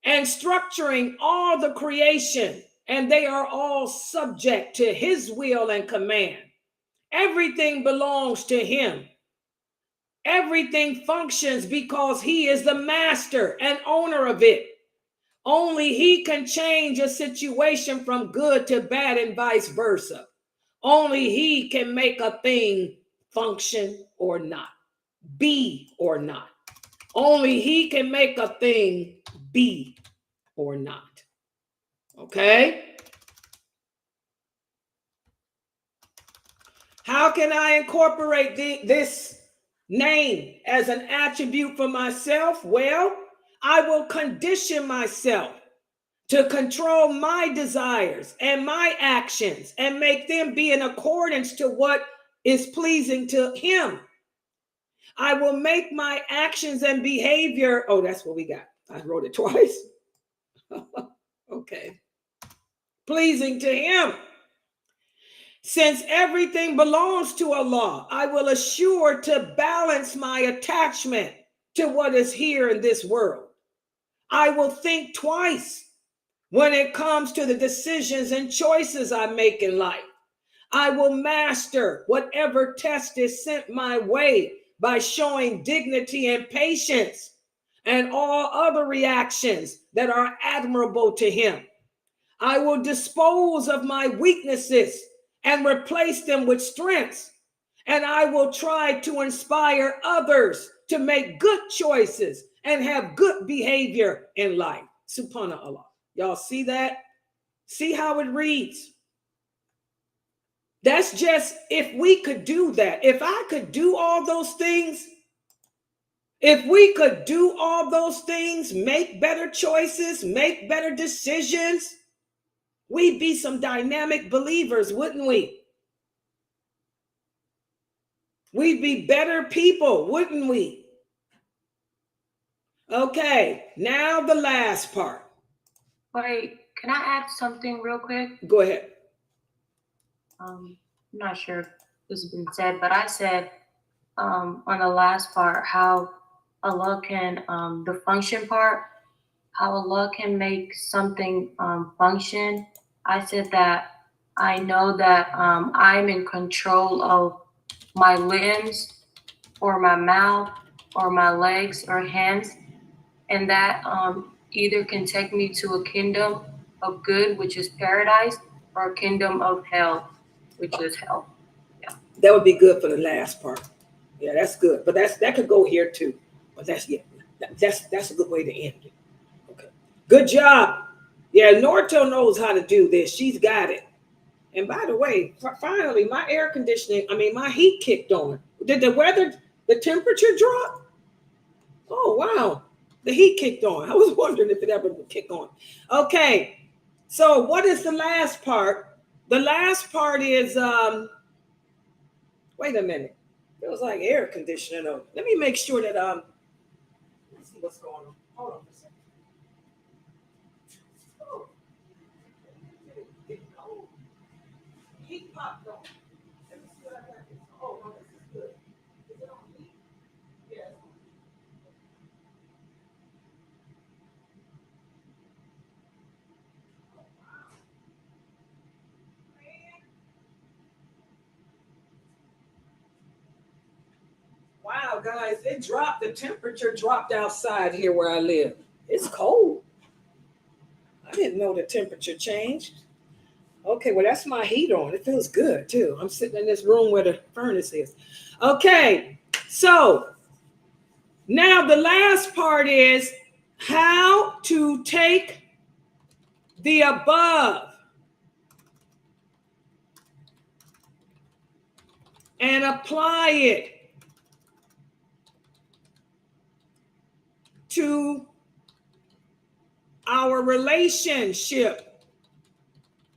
and structuring all the creation, and they are all subject to his will and command. Everything belongs to him. Everything functions because he is the master and owner of it. Only he can change a situation from good to bad and vice versa. Only he can make a thing function or not, be or not. Only he can make a thing be or not. Okay? How can I incorporate this name as an attribute for myself? Well, I will condition myself to control my desires and my actions and make them be in accordance to what is pleasing to him. I will make my actions and behavior. Oh, that's what we got. I wrote it twice. Okay. Pleasing to him. Since everything belongs to Allah, I will assure to balance my attachment to what is here in this world. I will think twice when it comes to the decisions and choices I make in life. I will master whatever test is sent my way by showing dignity and patience and all other reactions that are admirable to him. I will dispose of my weaknesses and replace them with strengths. And I will try to inspire others to make good choices and have good behavior in life. Subhanallah. Y'all see that? See how it reads? That's just if we could do that. If I could do all those things, if we could do all those things, make better choices, make better decisions, we'd be some dynamic believers, wouldn't we? We'd be better people, wouldn't we? Okay, now the last part. Wait, can I add something real quick? Go ahead. I'm not sure if this has been said, but I said on the last part how Allah can, the function part, how Allah can make something function. I said that I know that I'm in control of my limbs or my mouth or my legs or hands, and that either can take me to a kingdom of good, which is paradise, or a kingdom of hell, which is hell. Yeah. That would be good for the last part. Yeah, that's good. But that could go here too. But that's a good way to end it. Okay. Good job. Yeah, Norto knows how to do this. She's got it. And by the way, finally, my my heat kicked on. Did the temperature drop? Oh, wow. The heat kicked on. I was wondering if it ever would kick on. Okay. So what is the last part? The last part is, wait a minute. It was like air conditioning. Let me make sure that, let's see what's going on. Hold on a second. Oh. Heat popped on. Let me see what I got. Oh, no, this is good. Is it on heat? Yes. guys, it dropped. The temperature dropped outside here where I live. It's cold. I didn't know the temperature changed. Okay, well, that's my heat on. It feels good, too. I'm sitting in this room where the furnace is. Okay, so now the last part is how to take the above and apply it to our relationship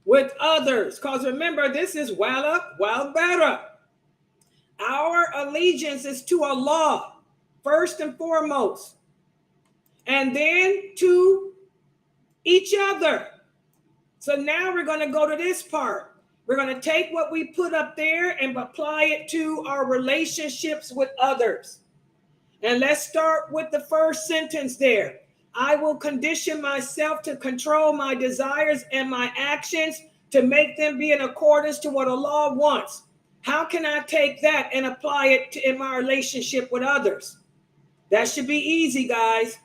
with others. Because remember, this is wala wal bara. Our allegiance is to Allah, first and foremost, and then to each other. So now we're going to go to this part. We're going to take what we put up there and apply it to our relationships with others. And let's start with the first sentence there. I will condition myself to control my desires and my actions to make them be in accordance to what Allah wants. How can I take that and apply it in my relationship with others? That should be easy, guys.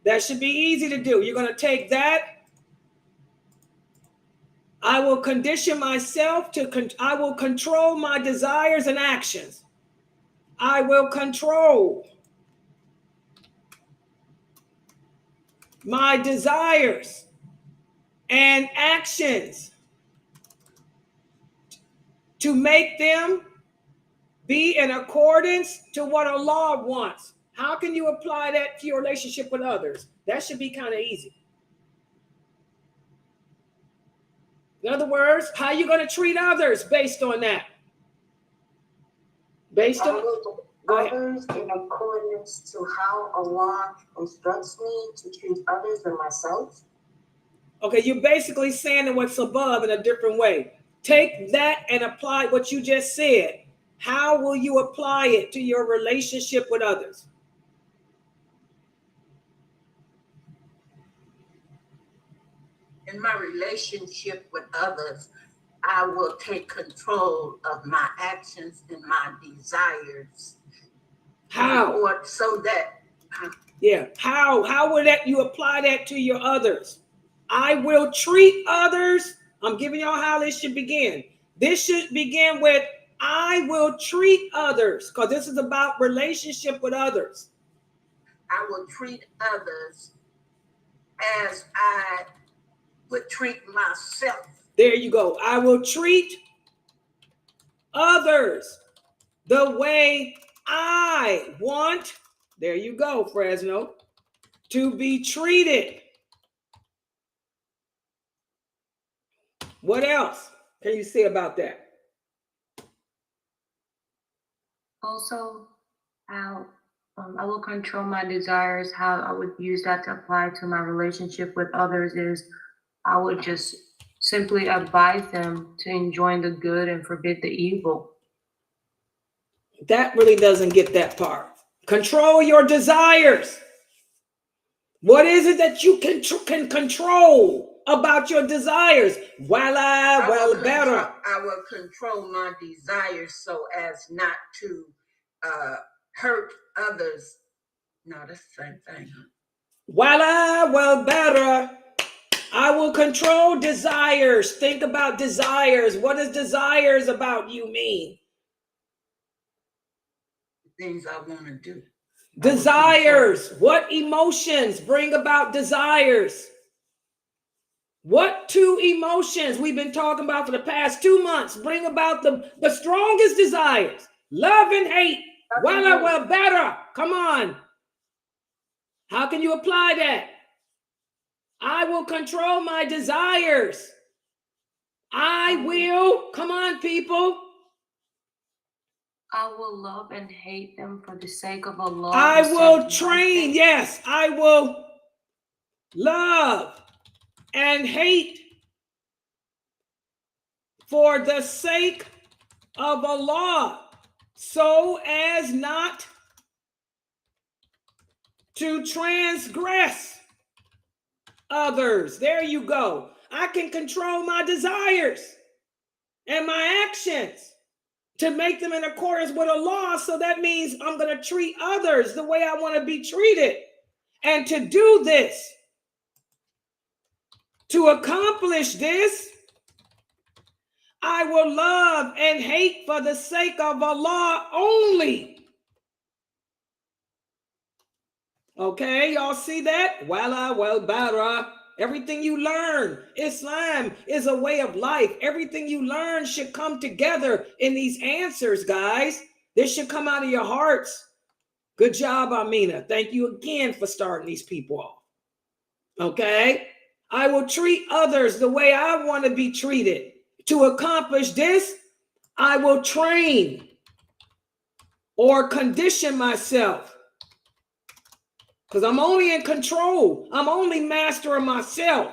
That should be easy to do. You're going to take that. I will condition myself I will control my desires and actions. I will control my desires and actions to make them be in accordance to what Allah wants. How can you apply that to your relationship with others? That should be kind of easy. In other words, how are you going to treat others based on that? Based on others in accordance to how Allah instructs me to treat others and myself. Okay, you're basically saying what's above in a different way. Take that and apply what you just said. How will you apply it to your relationship with others? In my relationship with others, I will take control of my actions and my desires. How? Or so that. Yeah. How will that you apply that to your others? I will treat others. I'm giving y'all how this should begin. This should begin with I will treat others, because this is about relationship with others. I will treat others as I would treat myself. There you go. I will treat others the way I want, there you go, Fresno, to be treated. What else can you say about that? Also, how I will control my desires. How I would use that to apply to my relationship with others is I would just simply advise them to enjoy the good and forbid the evil. That really doesn't get that part. Control your desires. What is it that you can control about your desires? Well better. I will control my desires so as not to hurt others. No, that's the same thing. Well better. I will control desires. Think about desires. What does desires about you mean? Things I want to do. Desires. What emotions bring about desires? What two emotions we've been talking about for the past 2 months bring about the strongest desires? Love and hate. Well better. Come on. How can you apply that? I will control my desires. I will. Come on, people. I will love and hate them for the sake of Allah. I will train. Yes, I will love and hate for the sake of Allah, so as not to transgress others. There you go. I can control my desires and my actions to make them in accordance with Allah. So that means I'm going to treat others the way I want to be treated. And to do this, to accomplish this, I will love and hate for the sake of Allah only. Okay, y'all see that? Wala wal bara. Everything you learn, Islam is a way of life. Everything you learn should come together in these answers, guys. This should come out of your hearts. Good job, Amina. Thank you again for starting these people off. Okay? I will treat others the way I want to be treated. To accomplish this, I will train or condition myself. Because I'm only in control. I'm only master of myself.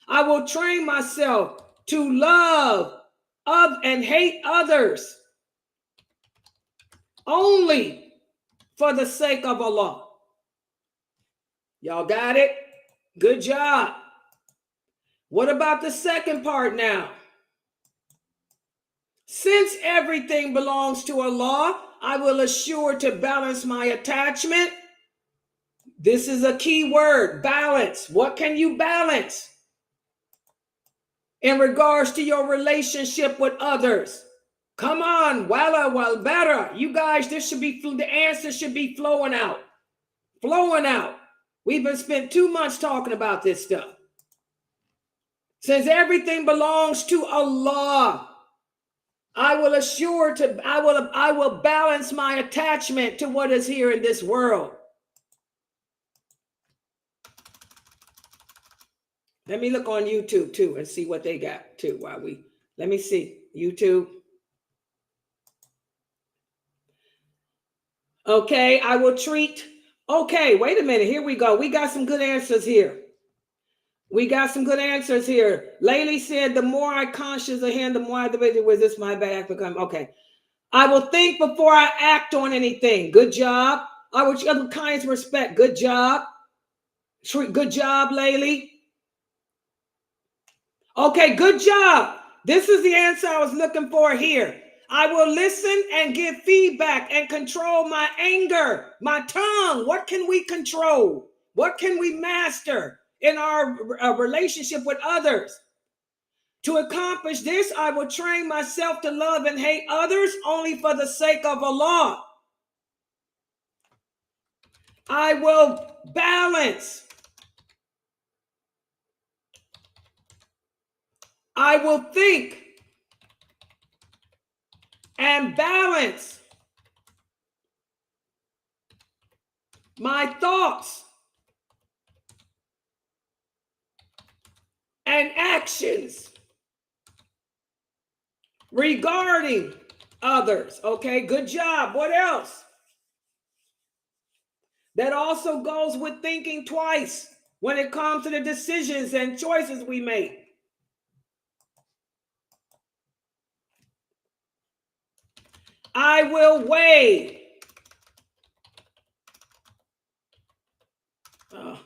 I will train myself to love and hate others only for the sake of Allah. Y'all got it? Good job. What about the second part now? Since everything belongs to Allah, I will assure to balance my attachment. This is a key word, balance. What can you balance in regards to your relationship with others? Come on, wala wal bara. You guys, this should be, the answer should be flowing out. Flowing out. We've been spent 2 months talking about this stuff. Since everything belongs to Allah, I will assure to, I will balance my attachment to what is here in this world. Let me look on YouTube too and see what they got too while let me see YouTube. Okay, I will treat. Okay, wait a minute. Here we go. We got some good answers here. Laylee said, the more I conscious of him, the more I debate with this, my bad become. Okay. I will think before I act on anything. Good job. I will show kindness, respect. Good job. Good job, Laylee. Okay, good job. This is the answer I was looking for here. I will listen and give feedback and control my anger, my tongue. What can we control? What can we master in our relationship with others? To accomplish this, I will train myself to love and hate others only for the sake of Allah. I will balance. I will think and balance my thoughts and actions regarding others. Okay, good job. What else? That also goes with thinking twice when it comes to the decisions and choices we make. I will weigh.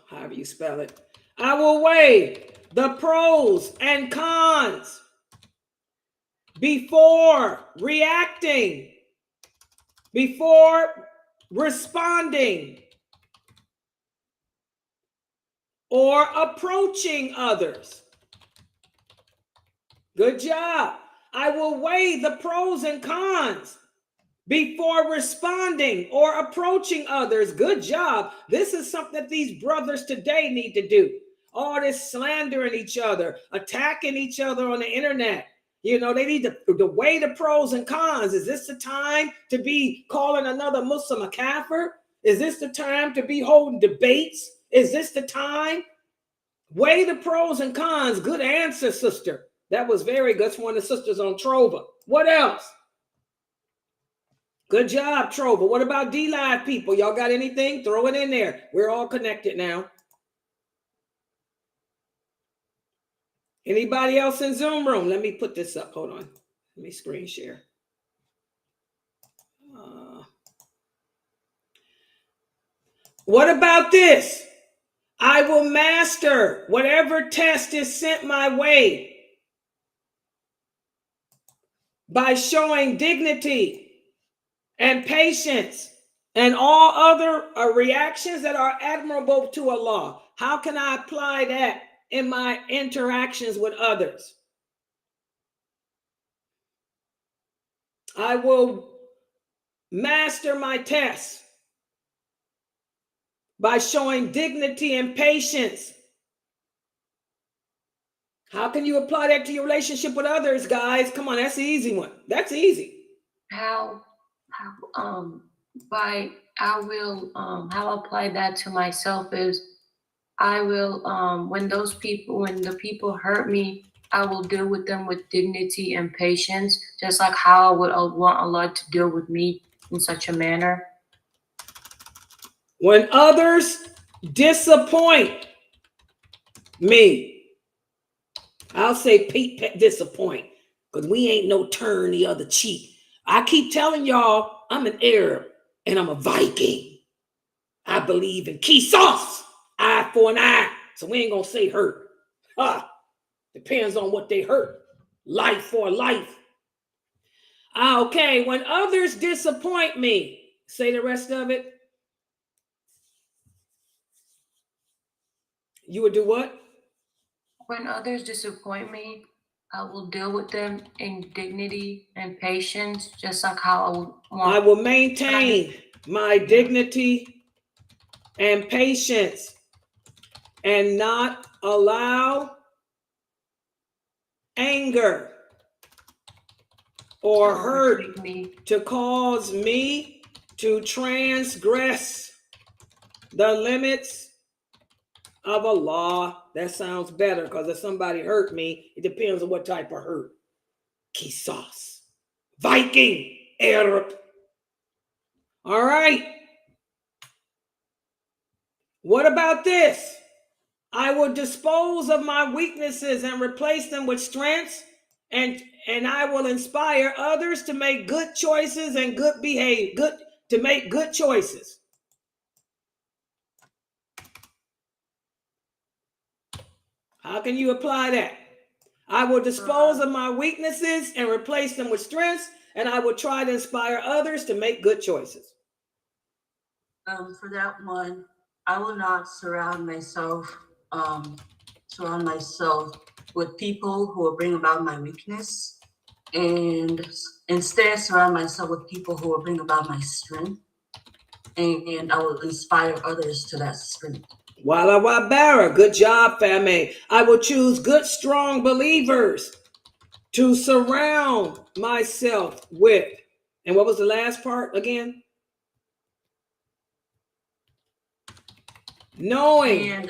However you spell it. I will weigh the pros and cons before reacting, before responding, or approaching others. Good job. I will weigh the pros and cons before responding or approaching others. Good job. This is something that these brothers today need to do. All this slandering each other, attacking each other on the internet. You know, they need to weigh the pros and cons. Is this the time to be calling another Muslim a kafir? Is this the time to be holding debates? Is this the time? Weigh the pros and cons. Good answer, sister. That was very good. That's one of the sisters on Trova. What else? Good job, Trova. What about D-Live people? Y'all got anything? Throw it in there. We're all connected now. Anybody else in Zoom room? Let me put this up. Hold on. Let me screen share. What about this? I will master whatever test is sent my way. by showing dignity and patience and all other reactions that are admirable to Allah. How can I apply that in my interactions with others? I will master my tests by showing dignity and patience. How can you apply that to your relationship with others, guys? Come on, that's the easy one. That's easy. How I apply that to myself is I will when the people hurt me, I will deal with them with dignity and patience, just like how I would want Allah to deal with me in such a manner. When others disappoint me, I'll say disappoint, because we ain't no turn the other cheek. I keep telling y'all, I'm an Arab and I'm a Viking. I believe in Qisas, eye for an eye. So we ain't gonna say hurt. Depends on what they hurt. Life for life. Okay, when others disappoint me, say the rest of it. You would do what? When others disappoint me, I will deal with them in dignity and patience, just like how I would want. I will maintain my dignity and patience and not allow anger or hurt to cause me to transgress the limits of Allah. That sounds better, because if somebody hurt me, it depends on what type of hurt. Qisas, Viking, Arab. All right. What about this? I will dispose of my weaknesses and replace them with strengths, and I will inspire others to make good choices and to make good choices. How can you apply that? I will dispose of my weaknesses and replace them with strengths, and I will try to inspire others to make good choices. For that one, I will not surround myself with people who will bring about my weakness, and instead surround myself with people who will bring about my strength, and I will inspire others to that strength. Wala wabara, good job, family. I will choose good, strong believers to surround myself with. And what was the last part again? Knowing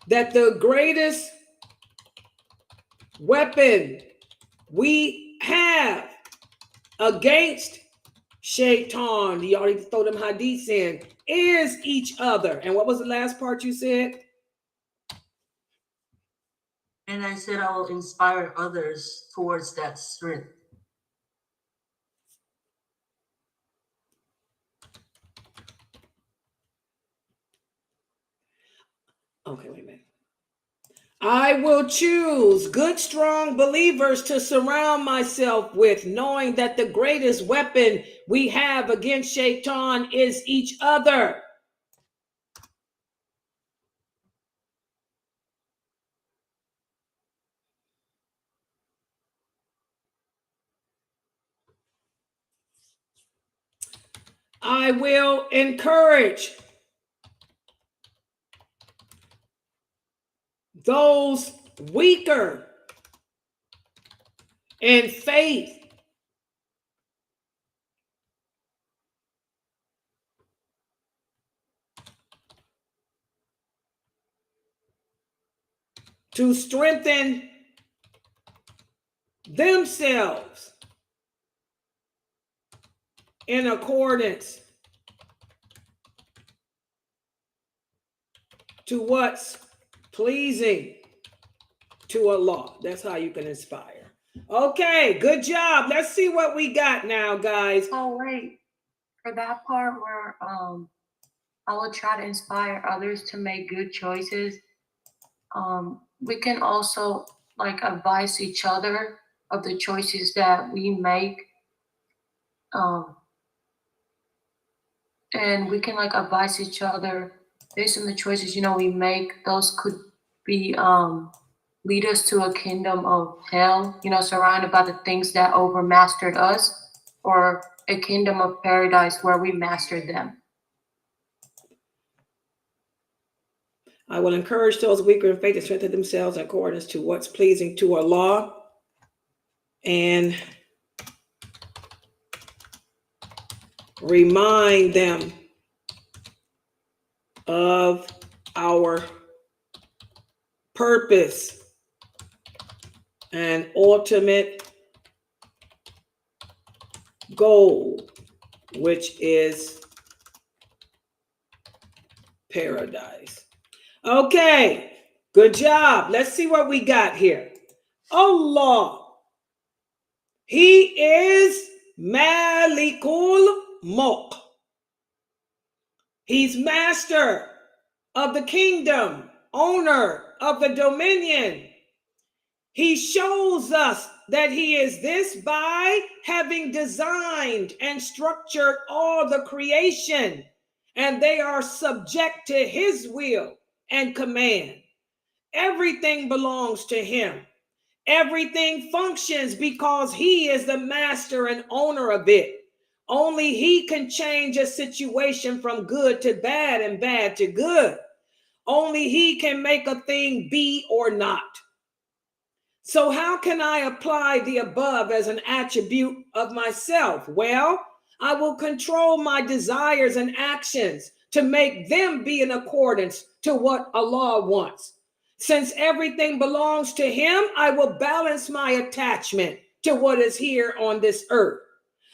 that the greatest weapon we have against Shaitan, you already throw them hadiths in, is each other. And what was the last part you said? And I said I will inspire others towards that strength. Okay, wait a minute. I will choose good, strong believers to surround myself with, knowing that the greatest weapon we have against Shaitan is each other. I will encourage those weaker in faith to strengthen themselves in accordance to what's pleasing to Allah. That's how you can inspire. Okay, good job. Let's see what we got now, guys. Oh, wait. For that part where I will try to inspire others to make good choices, we can also like advise each other of the choices that we make. And we can like advise each other based on the choices, we make. Those could be lead us to a kingdom of hell, surrounded by the things that overmastered us, or a kingdom of paradise where we mastered them. I will encourage those weaker in faith to strengthen themselves in accordance to what's pleasing to Allah, and remind them of our purpose and ultimate goal, which is paradise. Okay, good job. Let's see what we got here. Allah, He is MAALIK-UL-MULK. He's master of the kingdom, owner of the dominion. He shows us that he is this by having designed and structured all the creation, and they are subject to his will and command. Everything belongs to him. Everything functions because he is the master and owner of it. Only he can change a situation from good to bad and bad to good. Only he can make a thing be or not. So how can I apply the above as an attribute of myself? Well, I will control my desires and actions to make them be in accordance to what Allah wants. Since everything belongs to him, I will balance my attachment to what is here on this earth.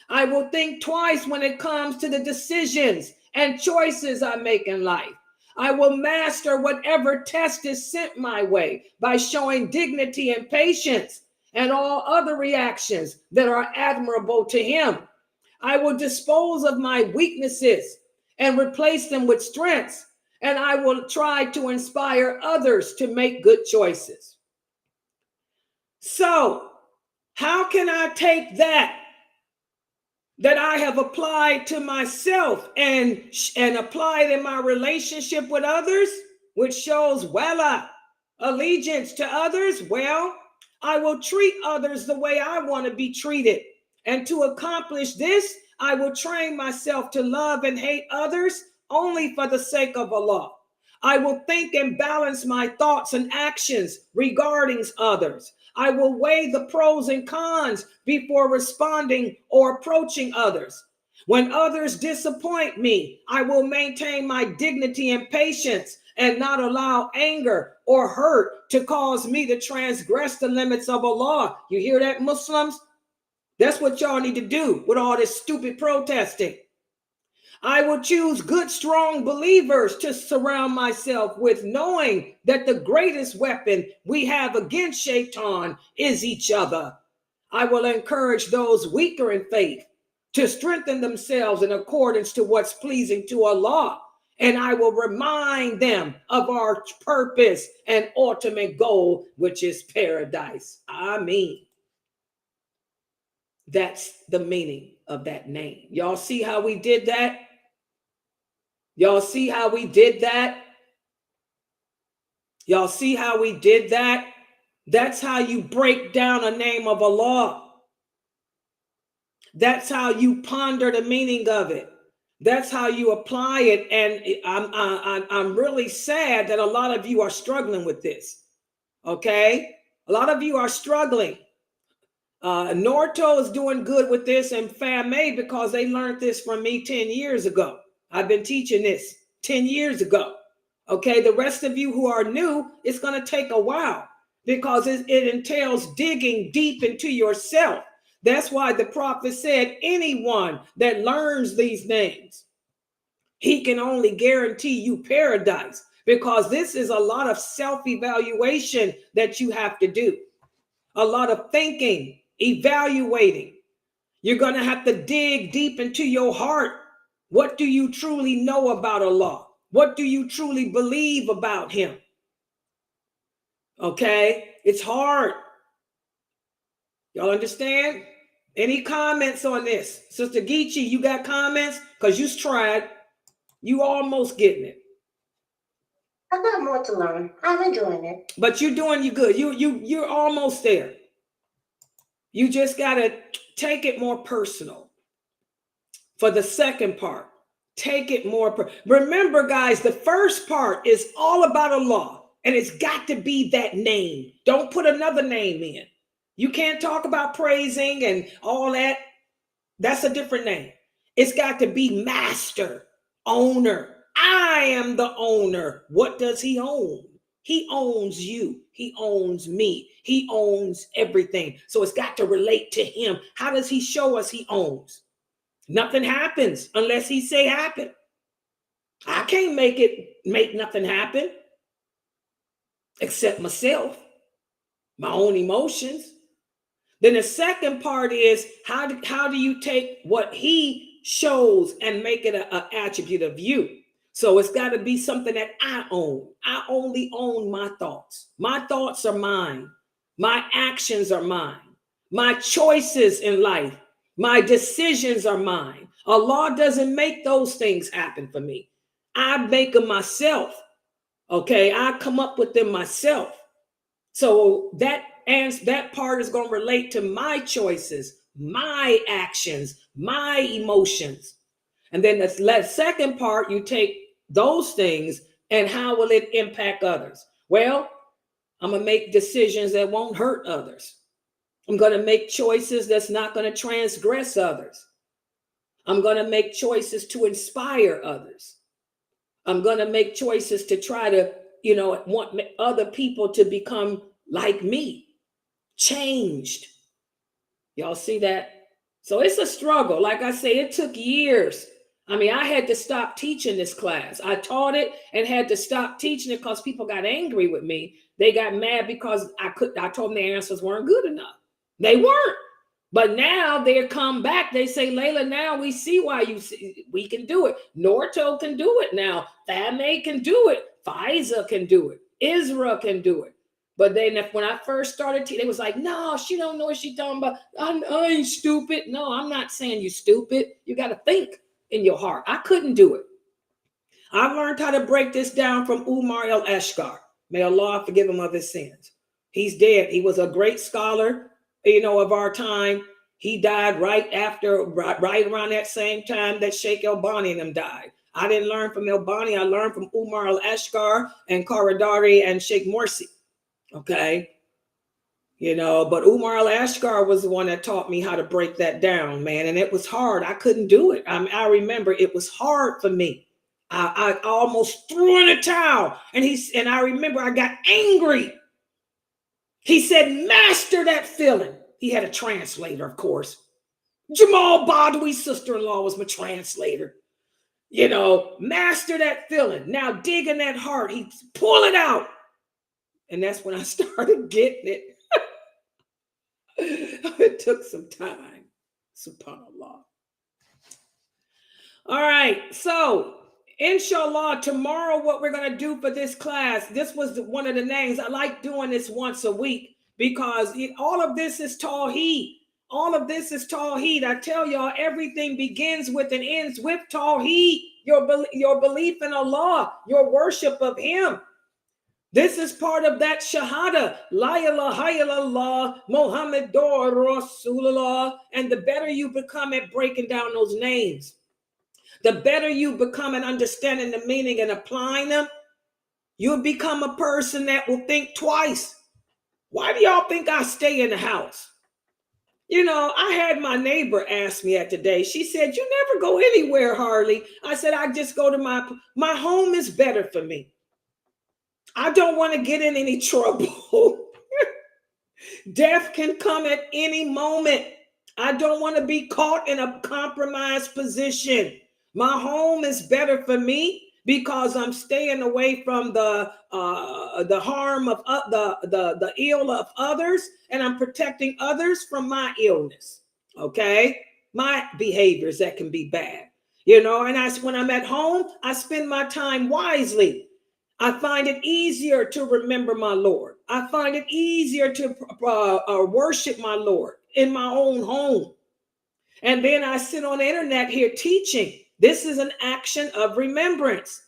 I will think twice when it comes to the decisions and choices I make in life. I will master whatever test is sent my way by showing dignity and patience and all other reactions that are admirable to him. I will dispose of my weaknesses and replace them with strengths, and I will try to inspire others to make good choices. So, how can I take that I have applied to myself and apply it in my relationship with others, which shows allegiance to others? Well, I will treat others the way I want to be treated. And to accomplish this, I will train myself to love and hate others only for the sake of Allah. I will think and balance my thoughts and actions regarding others. I will weigh the pros and cons before responding or approaching others. When others disappoint me, I will maintain my dignity and patience and not allow anger or hurt to cause me to transgress the limits of Allah. You hear that, Muslims? That's what y'all need to do with all this stupid protesting. I will choose good, strong believers to surround myself with, knowing that the greatest weapon we have against Shaitan is each other. I will encourage those weaker in faith to strengthen themselves in accordance to what's pleasing to Allah. And I will remind them of our purpose and ultimate goal, which is paradise. Ameen. That's the meaning of that name. Y'all see how we did that? Y'all see how we did that? Y'all see how we did that? That's how you break down a name of Allah. That's how you ponder the meaning of it. That's how you apply it. And I'm really sad that a lot of you are struggling with this. Okay? A lot of you are struggling. Norto is doing good with this, and FAMA, because they learned this from me 10 years ago. I've been teaching this 10 years ago. Okay, the rest of you who are new, it's going to take a while because it entails digging deep into yourself. That's why the prophet said anyone that learns these names, he can only guarantee you paradise, because this is a lot of self-evaluation that you have to do. A lot of thinking, evaluating. You're going to have to dig deep into your heart. What do you truly know about Allah? What do you truly believe about him? Okay, it's hard. Y'all understand? Any comments on this? Sister Geechee, you got comments? Because you tried. You almost getting it. I got more to learn. I'm enjoying it. But you're doing you good. You're almost there. You just gotta take it more personal. For the second part, take it more. Remember, guys, the first part is all about Allah, and it's got to be that name. Don't put another name in. You can't talk about praising and all that. That's a different name. It's got to be master, owner. I am the owner. What does he own? He owns you. He owns me. He owns everything. So it's got to relate to him. How does he show us he owns? Nothing happens unless he say happen. I can't make nothing happen except myself, my own emotions. Then the second part is how do you take what he shows and make it an attribute of you? So it's got to be something that I own. I only own my thoughts. My thoughts are mine. My actions are mine. My choices in life, my decisions are mine. Allah doesn't make those things happen for me. I make them myself. Okay, I come up with them myself. So that part is going to relate to my choices, my actions, my emotions. And then the second part, you take those things and how will it impact others? Well, I'm going to make decisions that won't hurt others. I'm going to make choices that's not going to transgress others. I'm going to make choices to inspire others. I'm going to make choices to try to, want other people to become like me, changed. Y'all see that? So it's a struggle. Like I say, it took years. I mean, I had to stop teaching this class. I taught it and had to stop teaching it because people got angry with me. They got mad because I told them their answers weren't good enough. They weren't. But now they come back. They say, Layla, now we see why we can do it. Norto can do it now. Fame can do it. Faiza can do it. Isra can do it. But then when I first started teaching, they was like, no, she don't know what she's talking about. I ain't stupid. No, I'm not saying you stupid. You got to think in your heart. I couldn't do it. I learned how to break this down from Umar al-Ashqar. May Allah forgive him of his sins. He's dead. He was a great scholar, of our time. He died right around that same time that Sheikh Albani and them died. I didn't learn from Albani. I learned from Umar al-Ashqar and Qaradari and Sheikh Morsi. Okay. But Umar al-Ashqar was the one that taught me how to break that down, man. And it was hard. I couldn't do it. I remember it was hard for me. I almost threw in a towel. And I remember I got angry. He said, master that feeling. He had a translator, of course. Jamal Badawi's sister-in-law was my translator. Master that feeling. Now dig in that heart. He pull it out. And that's when I started getting it. It took some time. SubhanAllah. All right. So, inshallah, tomorrow what we're going to do for this class, this was one of the names. I like doing this once a week because all of this is Tawheed. All of this is Tawheed. I tell y'all, everything begins with and ends with Tawheed. Your belief in Allah, your worship of Him. This is part of that Shahada, La ilaha illallah, Muhammadur Rasulullah. And the better you become at breaking down those names, the better you become at understanding the meaning and applying them, you'll become a person that will think twice. Why do y'all think I stay in the house? I had my neighbor ask me that today. She said, you never go anywhere, Harley. I said, I just go to my home is better for me. I don't want to get in any trouble. Death can come at any moment. I don't want to be caught in a compromised position. My home is better for me because I'm staying away from the harm of the ill of others, and I'm protecting others from my illness. Okay, my behaviors that can be bad. And when I'm at home, I spend my time wisely. I find it easier to remember my Lord. I find it easier to worship my Lord. in my own home. And then I sit on the internet here teaching. This is an action of remembrance.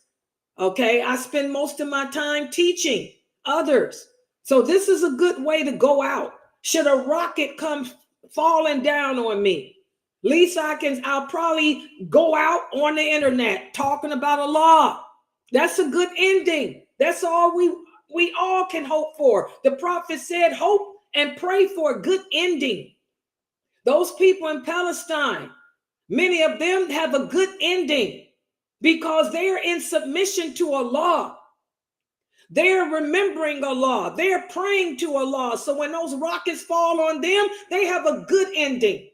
Okay, I spend most of my time teaching others. So this is a good way to go out. Should a rocket come falling down on me, at least I'll probably go out on the internet talking about Allah. That's a good ending. That's all we all can hope for. The prophet said, hope and pray for a good ending. Those people in Palestine, many of them have a good ending because they're in submission to Allah. They're remembering Allah. They're praying to Allah. So when those rockets fall on them, they have a good ending.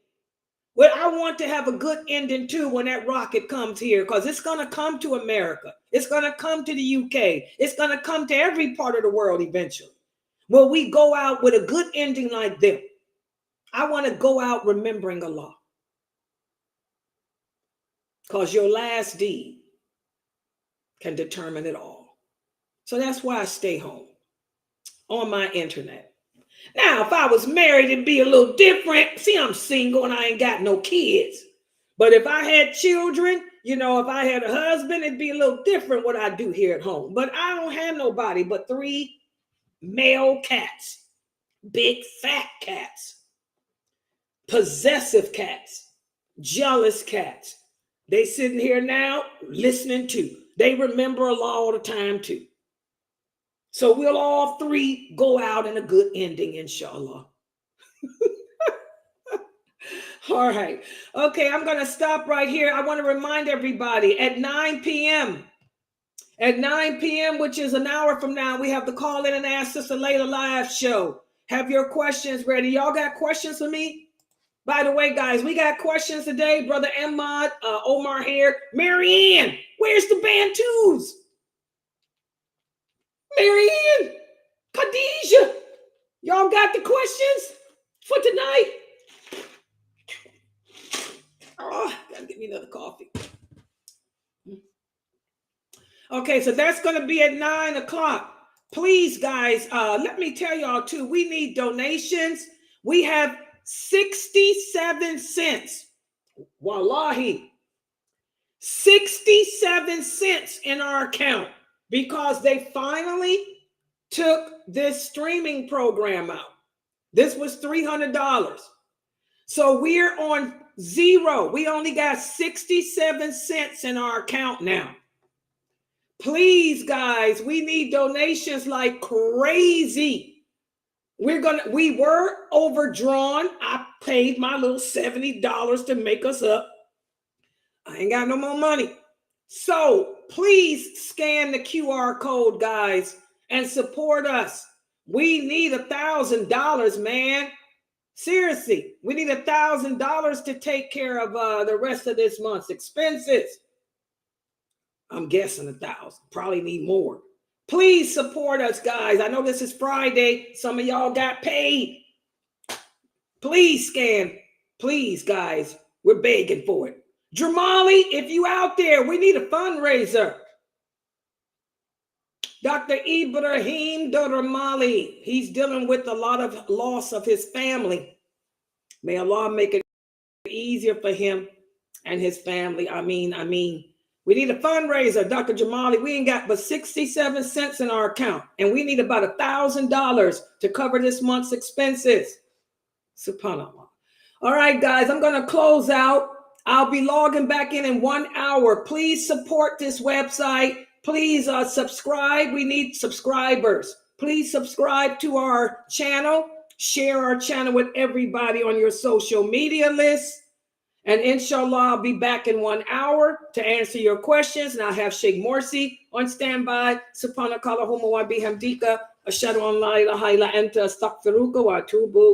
Well, I want to have a good ending too when that rocket comes here, because it's going to come to America. It's going to come to the UK. It's going to come to every part of the world eventually. Will we go out with a good ending like them? I want to go out remembering Allah. Because your last deed can determine it all. So that's why I stay home on my internet. Now, if I was married, it'd be a little different. See, I'm single and I ain't got no kids. But if I had children, if I had a husband, it'd be a little different what I do here at home. But I don't have nobody but 3 male cats, big fat cats, possessive cats, jealous cats. They sitting here now listening to. They remember Allah all the time too. So we'll all 3 go out in a good ending, inshallah. All right. Okay, I'm going to stop right here. I want to remind everybody at 9 p.m., which is an hour from now, we have the Call In and Ask Sister Layla live show. Have your questions ready. Y'all got questions for me? By the way, guys, we got questions today. Brother Ahmad, Omar here. Marianne, where's the Bantus? Marianne, Khadijah, y'all got the questions for tonight? Oh, gotta get me another coffee. Okay, so that's going to be at 9 o'clock. Please, guys, let me tell y'all too, we need donations. We have 67 cents. Wallahi. 67 cents in our account because they finally took this streaming program out. This was $300. So we're on zero. We only got 67 cents in our account now. Please, guys, we need donations like crazy. We were overdrawn. I paid my little $70 to make us up. I ain't got no more money. So please scan the QR code, guys, and support us. We need $1,000, man. Seriously, we need $1,000 to take care of the rest of this month's expenses. I'm guessing 1,000. Probably need more. Please support us, guys. I know this is Friday. Some of y'all got paid. Please scan. Please, guys. We're begging for it. Jamali, if you out there, we need a fundraiser. Dr. Ibrahim Doramali, he's dealing with a lot of loss of his family. May Allah make it easier for him and his family. I mean. We need a fundraiser, Dr. Jamali. We ain't got but 67 cents in our account, and we need about $1,000 to cover this month's expenses. SubhanAllah. All right, guys, I'm going to close out. I'll be logging back in 1 hour. Please support this website. Please subscribe. We need subscribers. Please subscribe to our channel. Share our channel with everybody on your social media list. And inshallah, I'll be back in 1 hour to answer your questions. And I'll have Sheikh Morsi on standby. Subhanakallahumma wa bihamdika. Ashhadu an la ilaha illa anta astaghfiruka wa atubu.